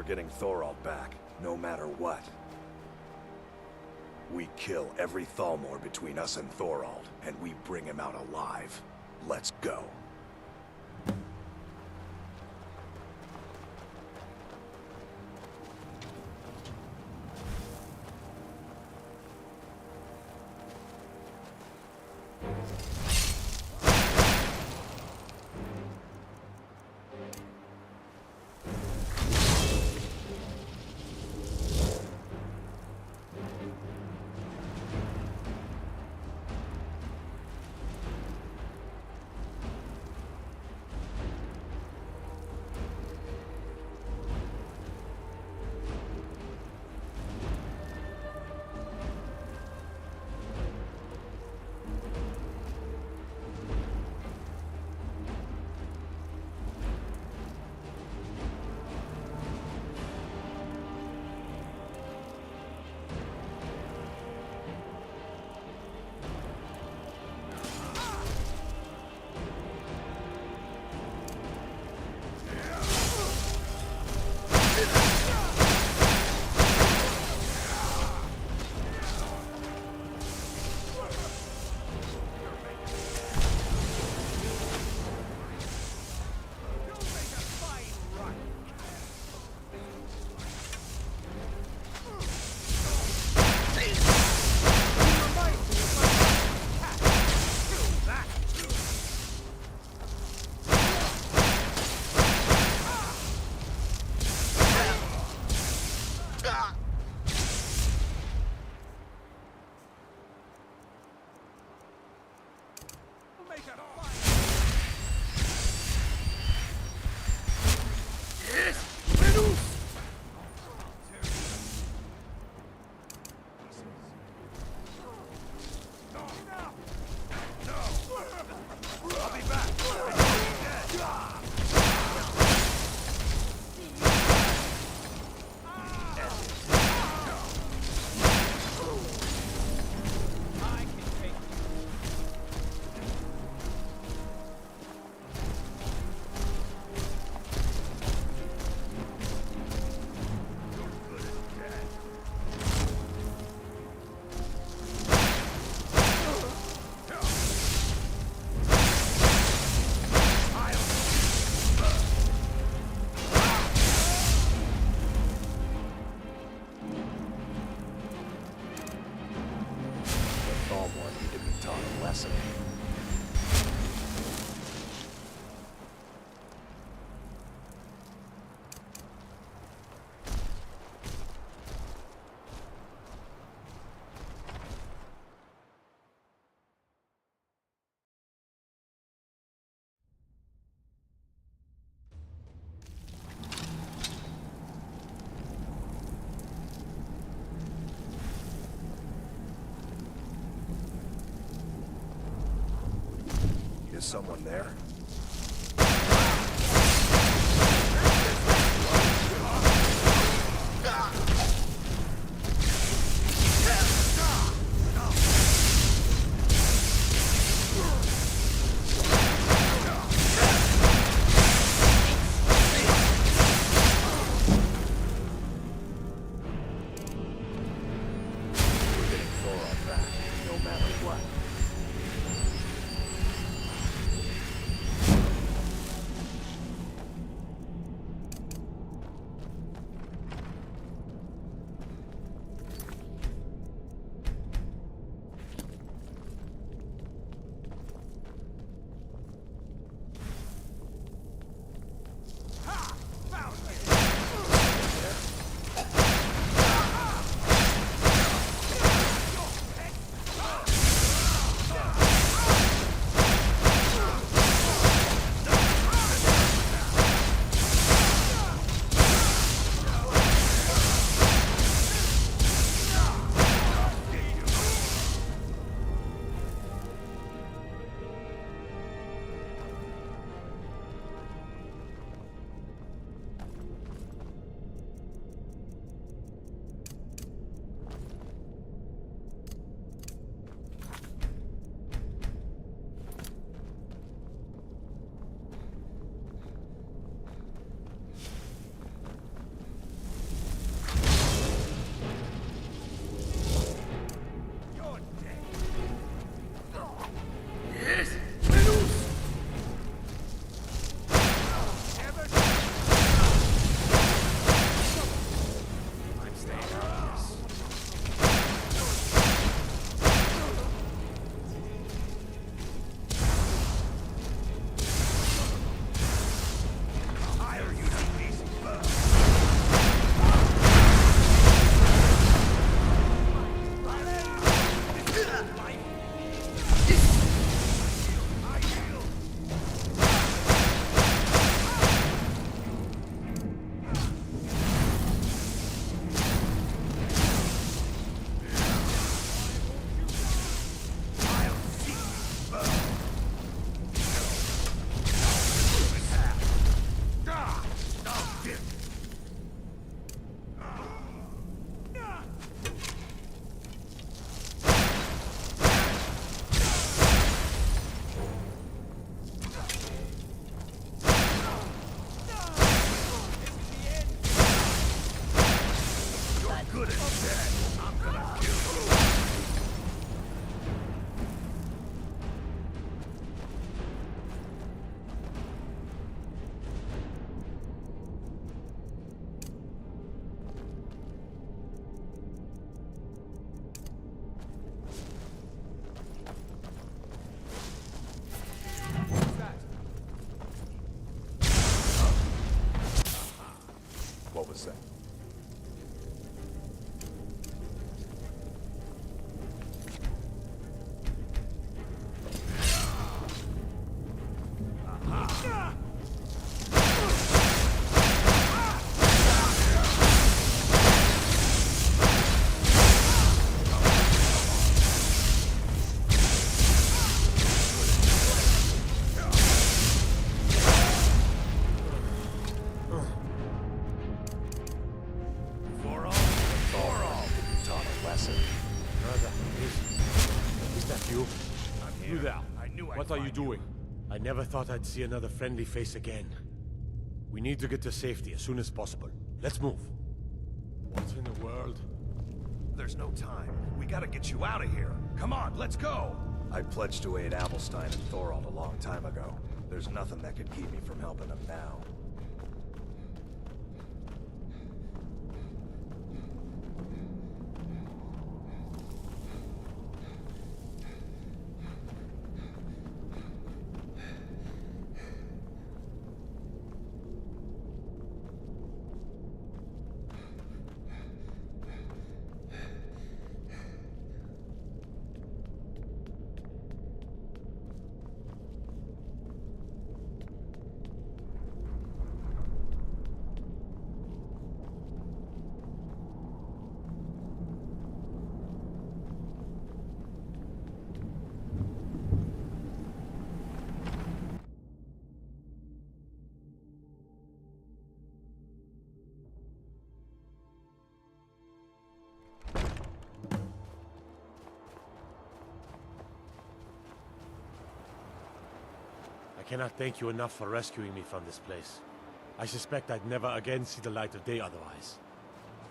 getting Thorald back, no matter what. We kill every Thalmor between us and Thorald, and we bring him out alive. Let's go. Is someone there? We're getting Thorald back, no matter what. dead. I'm gonna kill you. What was that? What are you doing? I never thought I'd see another friendly face again. We need to get to safety as soon as possible. Let's move. What in the world? There's no time. We gotta get you out of here. Come on, let's go! I pledged to aid Avelstein and Thorald a long time ago. There's nothing that could keep me from helping them now. I cannot thank you enough for rescuing me from this place. I suspect I'd never again see the light of day otherwise.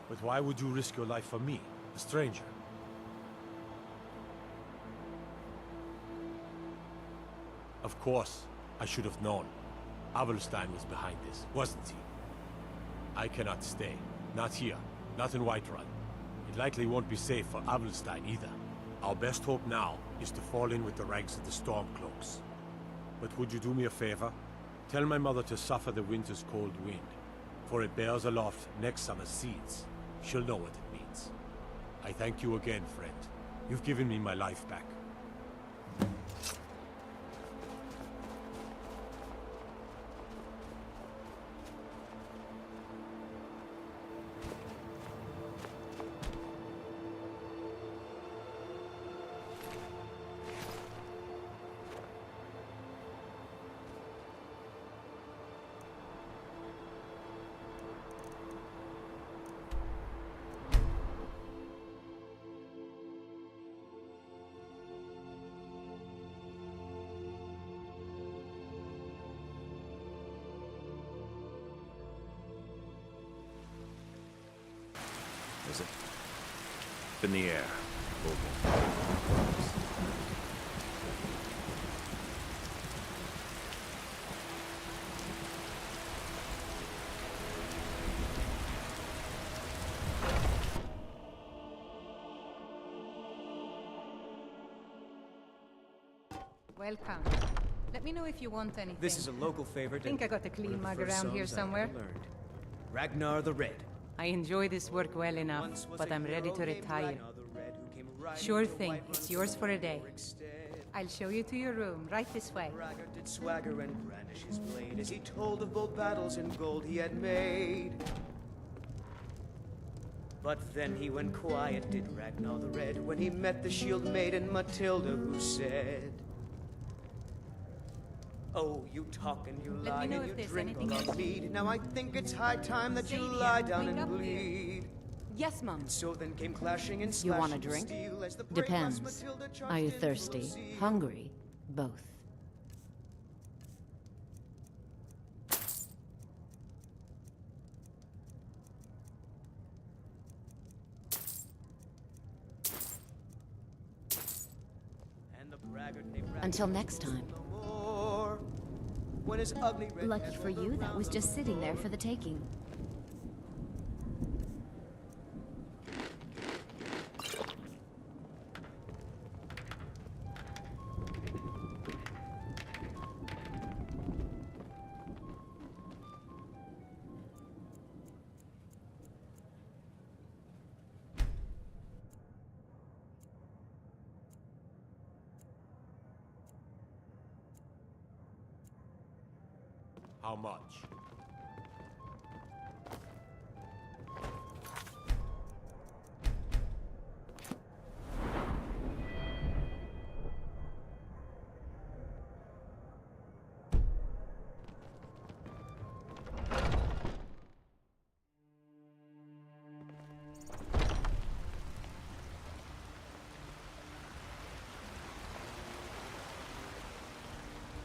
But why would you risk your life for me, a stranger? Of course, I should have known. Avelstein was behind this, wasn't he? I cannot stay. Not here. Not in Whiterun. It likely won't be safe for Avelstein either. Our best hope now is to fall in with the ranks of the Stormcloaks. But would you do me a favor? Tell my mother to suffer the winter's cold wind, for it bears aloft next summer's seeds. She'll know what it means. I thank you again, friend. You've given me my life back. Is it? In the air. Welcome. Let me know if you want anything. This is a local favorite. I think I got a clean mug around here somewhere. Ragnar the Red. I enjoy this work well enough, but I'm ready to retire. Sure thing, it's yours for a day. I'll show you to your room, right this way. Ragnar did swagger and brandish his blade as he told of bold battles and gold he had made. But then he went quiet, did Ragnar the Red, when he met the shield maiden Matilda, who said, "Oh, you talk and you lie and you drink all our mead. Now I think it's high time that you lie down and bleed." Yes, Mum. And so then came clashing and You slashing want a drink? steel as the brave Depends. Matilda charged Are you into the thirsty? sea. Hungry? Both. Until next time. When his ugly red Lucky head for rolled you, that around was the just sitting there floor. for the taking. How much?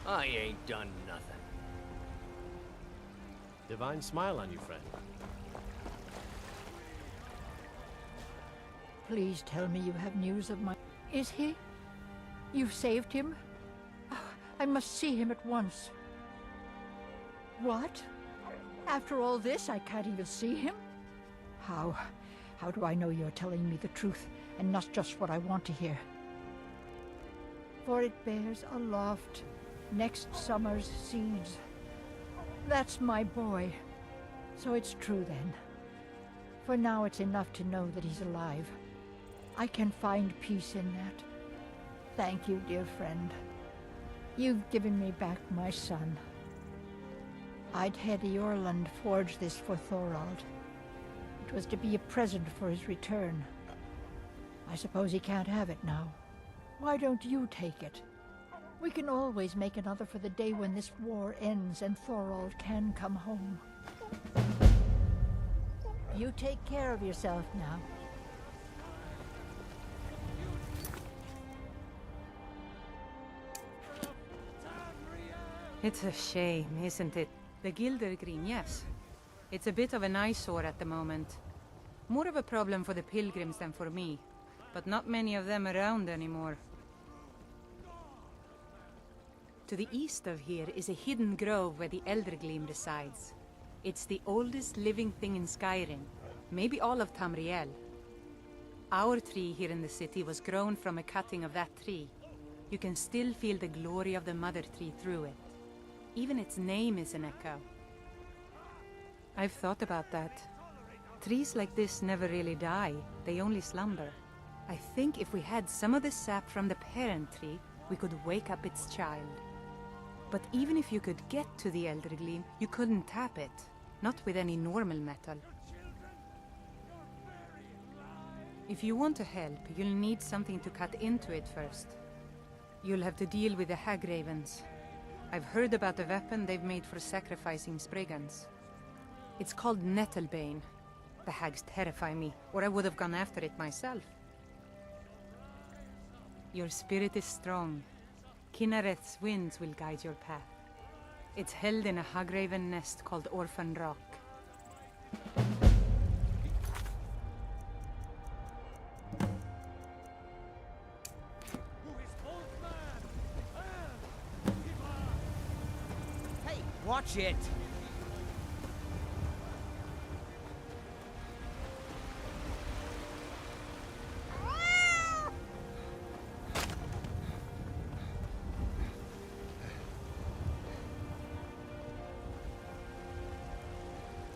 I ain't done nothing. Divine smile on you, friend. Please tell me you have news of my... Is he? You've saved him? Oh, I must see him at once. What? After all this, I can't even see him? How do I know you're telling me the truth, and not just what I want to hear? For it bears aloft next summer's seeds. That's my boy. So it's true then. For now it's enough to know that he's alive. I can find peace in that. Thank you, dear friend. You've given me back my son. I'd had Eorlund forge this for Thorald. It was to be a present for his return. I suppose he can't have it now. Why don't you take it? We can always make another for the day when this war ends and Thorald can come home. You take care of yourself now. It's a shame, isn't it? The Gildergreen, yes. It's a bit of an eyesore at the moment. More of a problem for the pilgrims than for me, but not many of them around anymore. To the east of here is a hidden grove where the Eldergleam resides. It's the oldest living thing in Skyrim, maybe all of Tamriel. Our tree here in the city was grown from a cutting of that tree. You can still feel the glory of the mother tree through it. Even its name is an echo. I've thought about that. Trees like this never really die, they only slumber. I think if we had some of the sap from the parent tree, we could wake up its child. But even if you could get to the Eldergleam, you couldn't tap it. Not with any normal metal. If you want to help, you'll need something to cut into it first. You'll have to deal with the Hagravens. I've heard about the weapon they've made for sacrificing Spriggans. It's called Nettlebane. The hags terrify me, or I would have gone after it myself. Your spirit is strong. Kinareth's winds will guide your path. It's held in a Hagraven nest called Orphan Rock. Hey, watch it!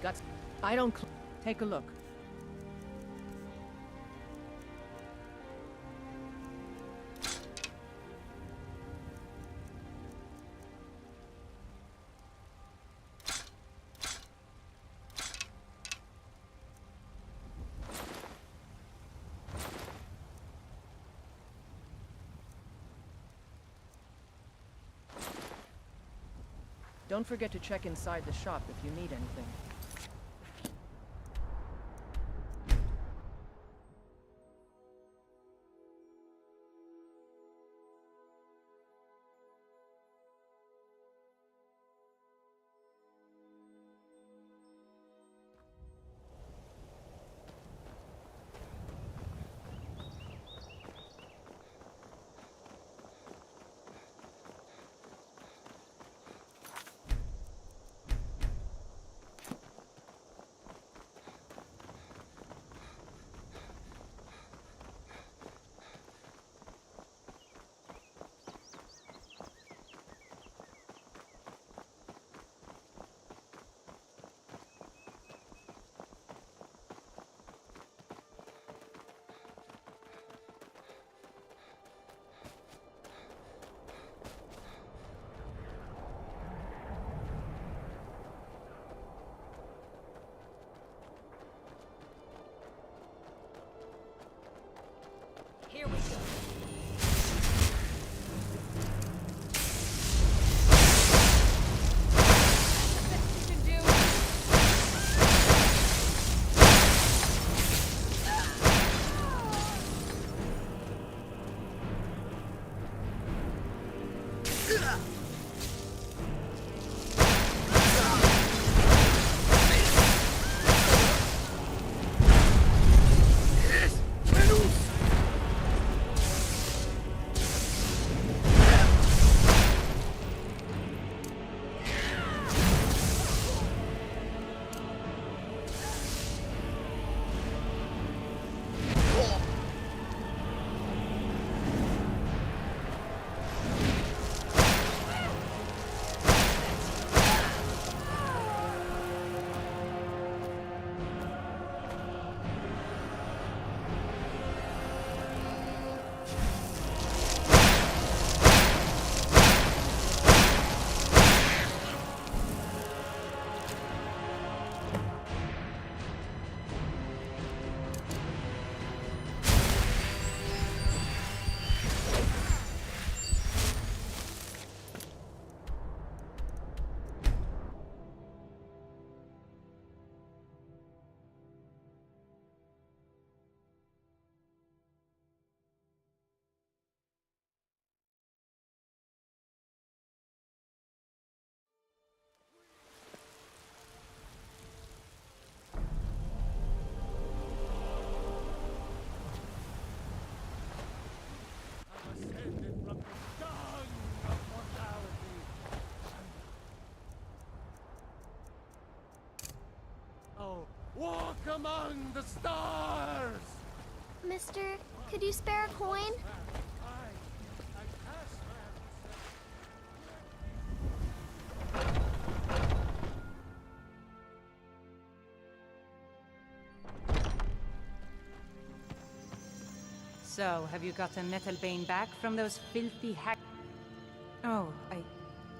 Guts. I don't. Take a look. Don't forget to check inside the shop if you need anything. Walk among the stars! Mister, could you spare a coin? So, have you gotten Nettlebane back from those filthy hack... Oh,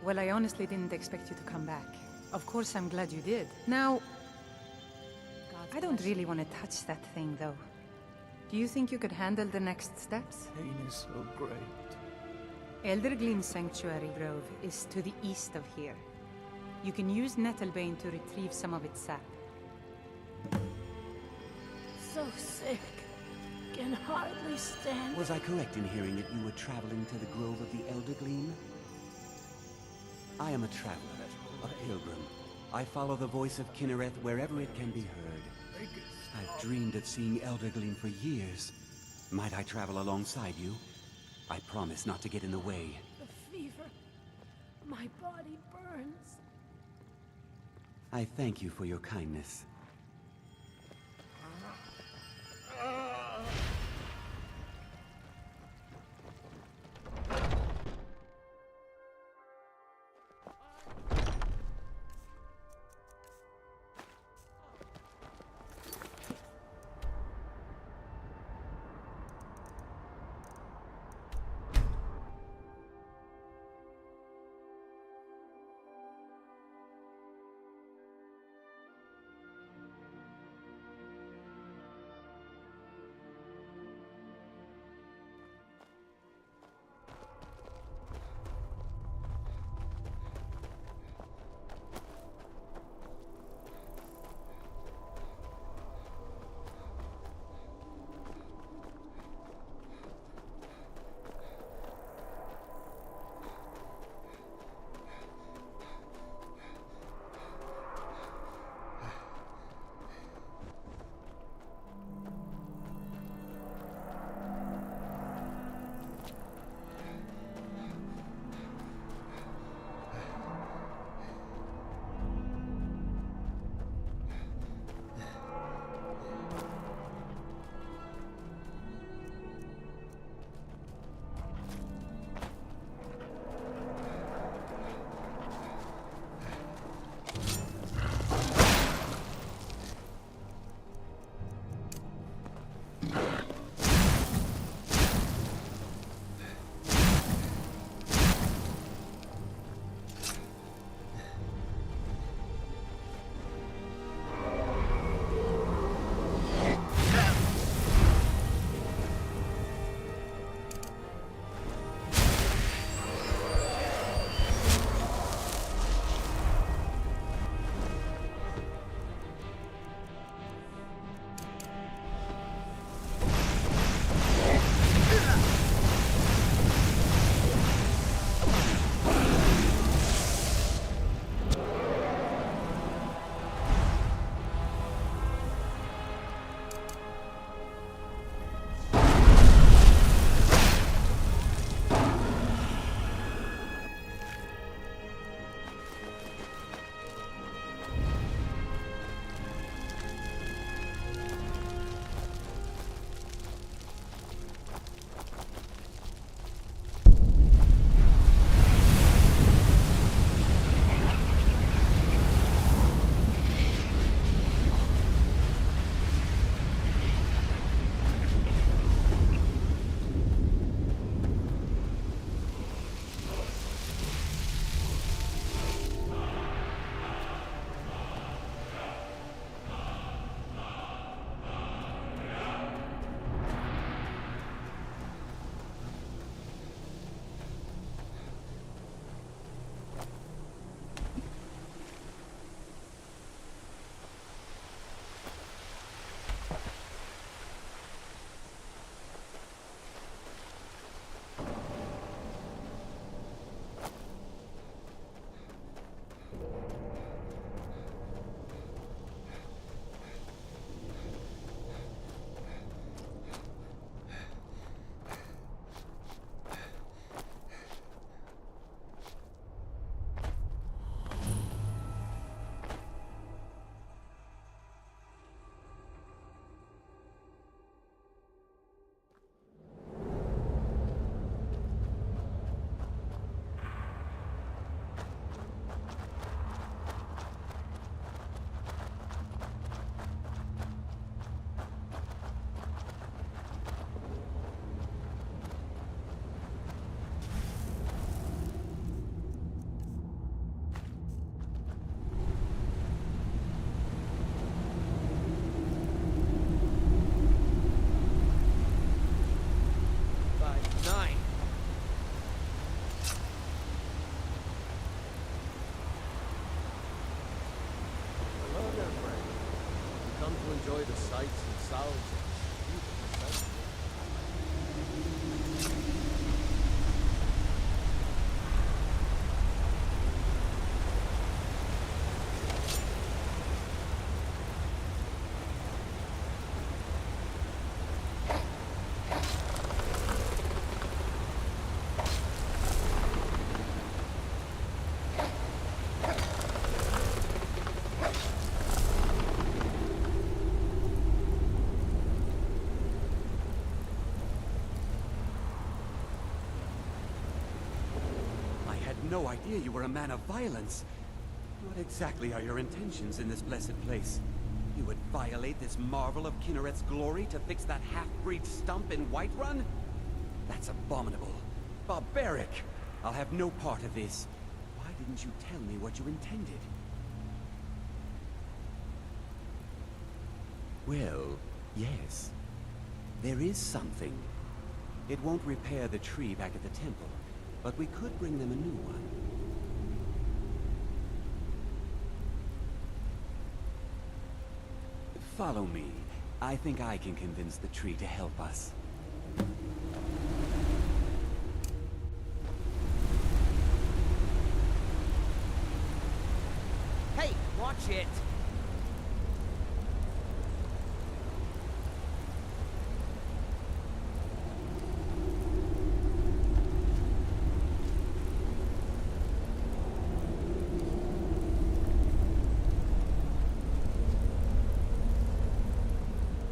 Well, I honestly didn't expect you to come back. Of course, I'm glad you did. Now... I don't really want to touch that thing, though. Do you think you could handle the next steps? Pain is so great. Eldergleam Sanctuary Grove is to the east of here. You can use Nettlebane to retrieve some of its sap. So sick. Can hardly stand. Was I correct in hearing that you were traveling to the Grove of the Eldergleam? I am a traveler, a pilgrim. I follow the voice of Kinnereth wherever it can be heard. I've dreamed of seeing Eldergleam for years. Might I travel alongside you? I promise not to get in the way. The fever. My body burns. I thank you for your kindness. enjoy the sights and sounds of beautiful sights. No idea you were a man of violence. What exactly are your intentions in this blessed place? You would violate this marvel of Kinnereth's glory to fix that half-breed stump in Whiterun? That's abominable. Barbaric! I'll have no part of this. Why didn't you tell me what you intended? Well, yes. There is something. It won't repair the tree back at the temple, but we could bring them a new one. Follow me. I think I can convince the tree to help us. Hey, watch it!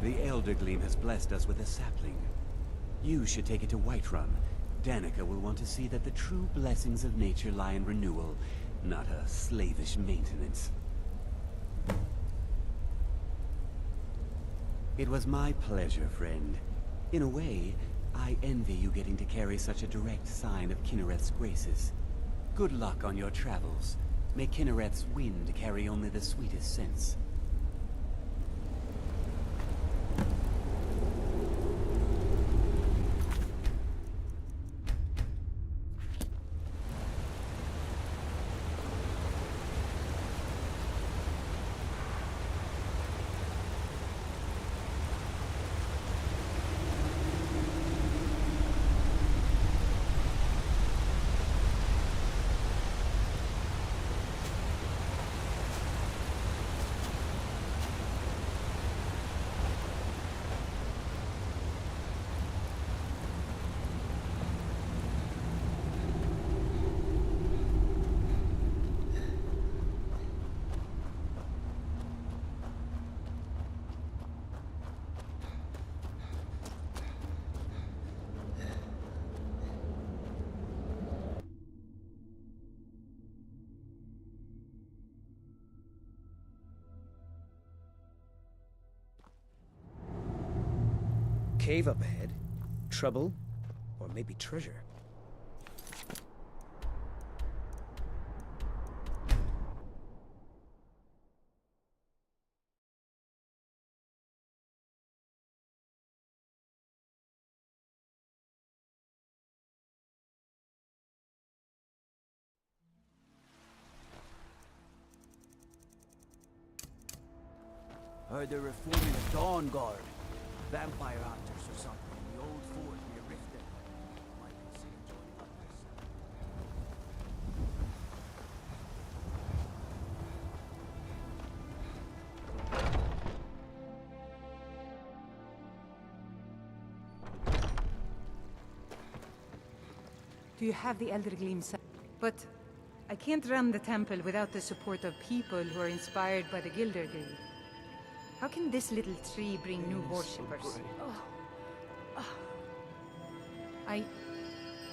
The Eldergleam has blessed us with a sapling. You should take it to Whiterun. Danica will want to see that the true blessings of nature lie in renewal, not a slavish maintenance. It was my pleasure, friend. In a way, I envy you getting to carry such a direct sign of Kinnereth's graces. Good luck on your travels. May Kinnereth's wind carry only the sweetest scents. Cave up ahead? Trouble? Or maybe treasure? Heard they're reforming the Dawn Guard. Vampire hunters or something in the old fort near Riften. Might consider joining up Do you have the Eldergleam set? But I can't run the temple without the support of people who are inspired by the Gildergleam. How can this little tree bring new worshippers?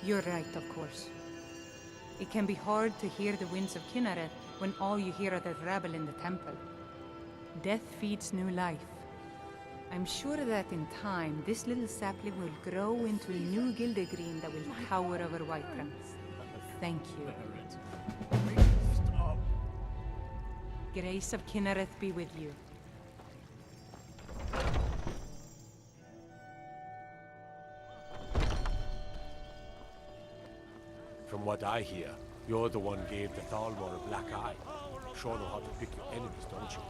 You're right, of course. It can be hard to hear the winds of Kinnereth when all you hear are the rabble in the temple. Death feeds new life. I'm sure that in time, this little sapling will grow into a new Gildergreen that will tower over Whiterun. Thank you. Grace of Kinnereth be with you. From what I hear, you're the one gave the Thalmor a black eye. Sure know how to pick your enemies, don't you?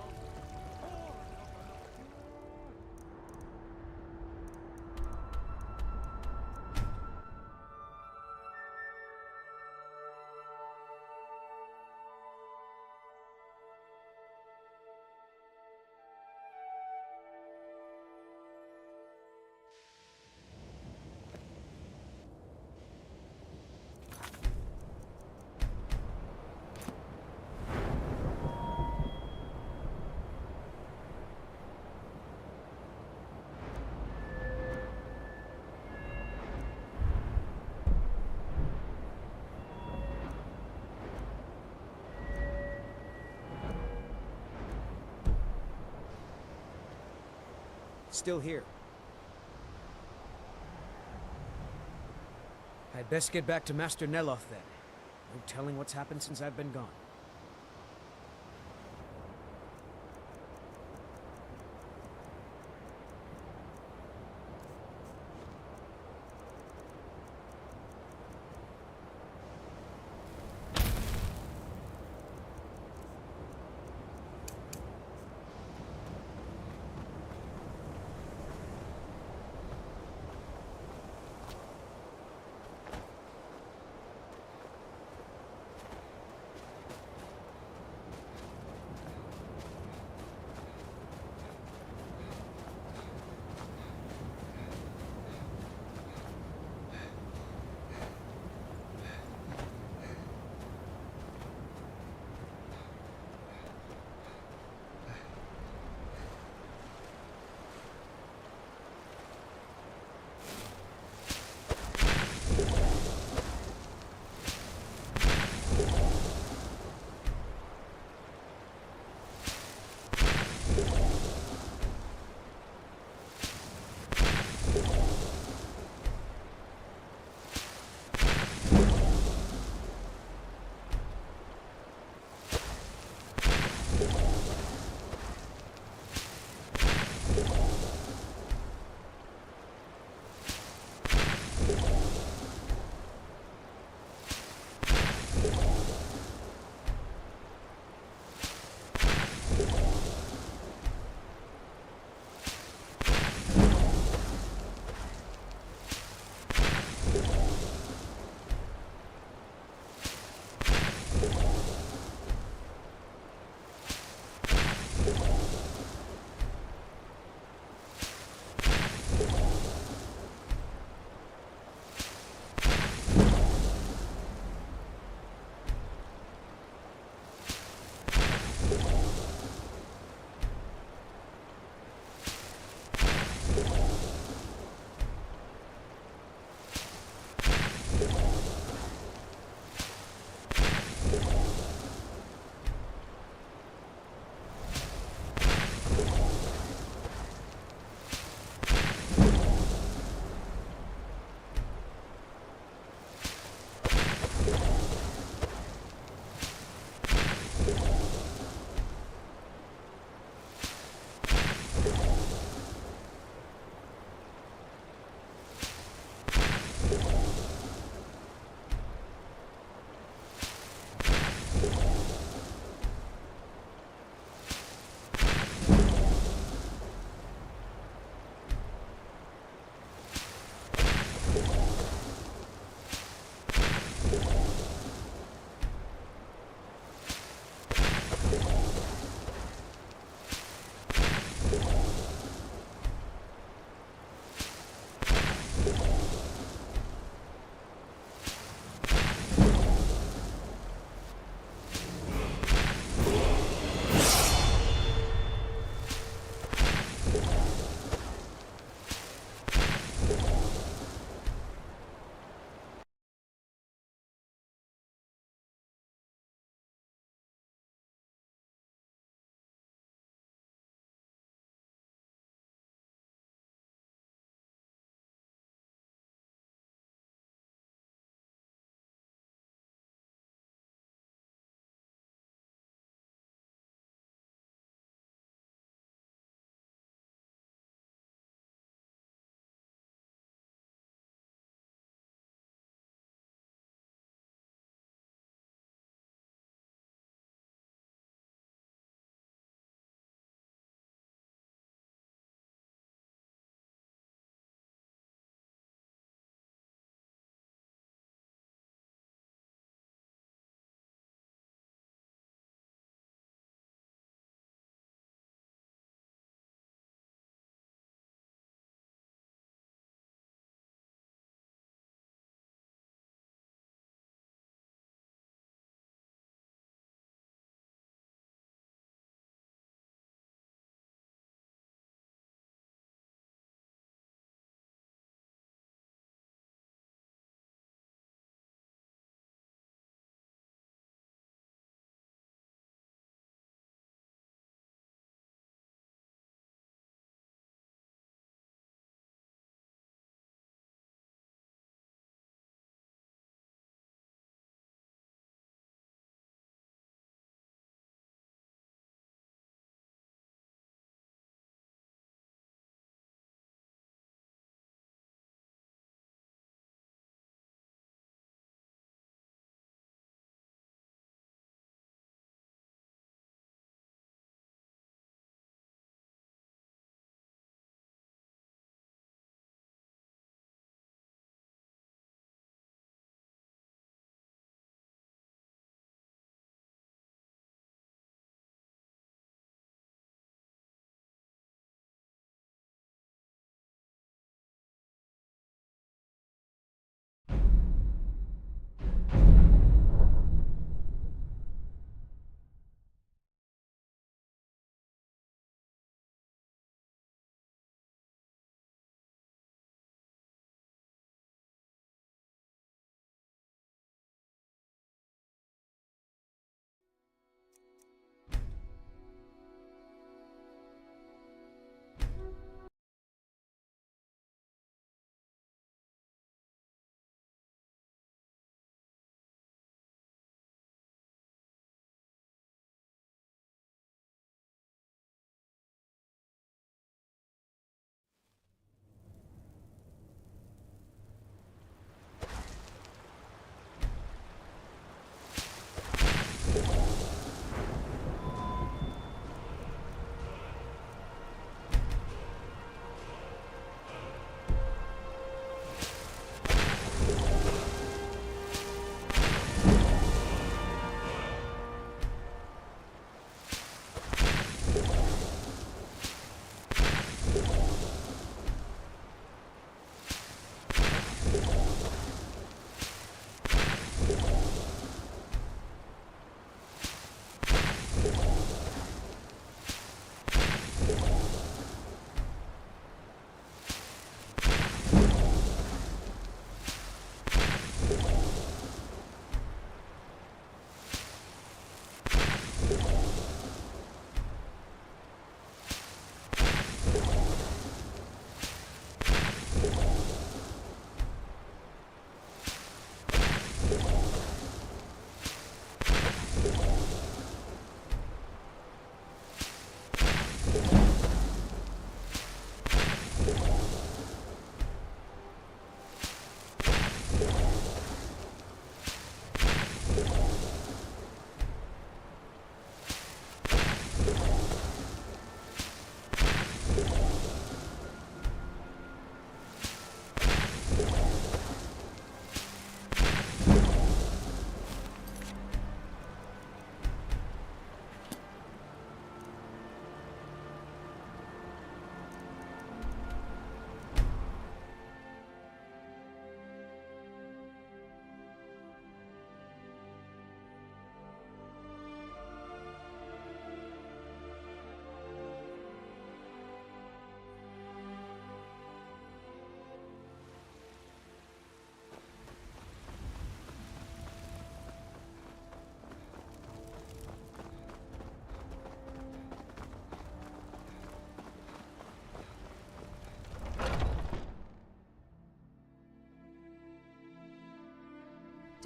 still here. I'd best get back to Master Neloth then. No telling what's happened since I've been gone.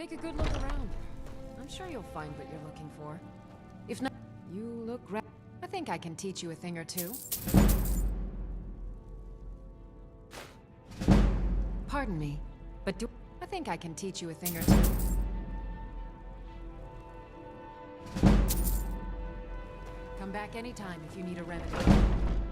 Take a good look around. I'm sure you'll find what you're looking for. If not, you look I think I can teach you a thing or two. Pardon me, but I think I can teach you a thing or two. Come back anytime if you need a remedy.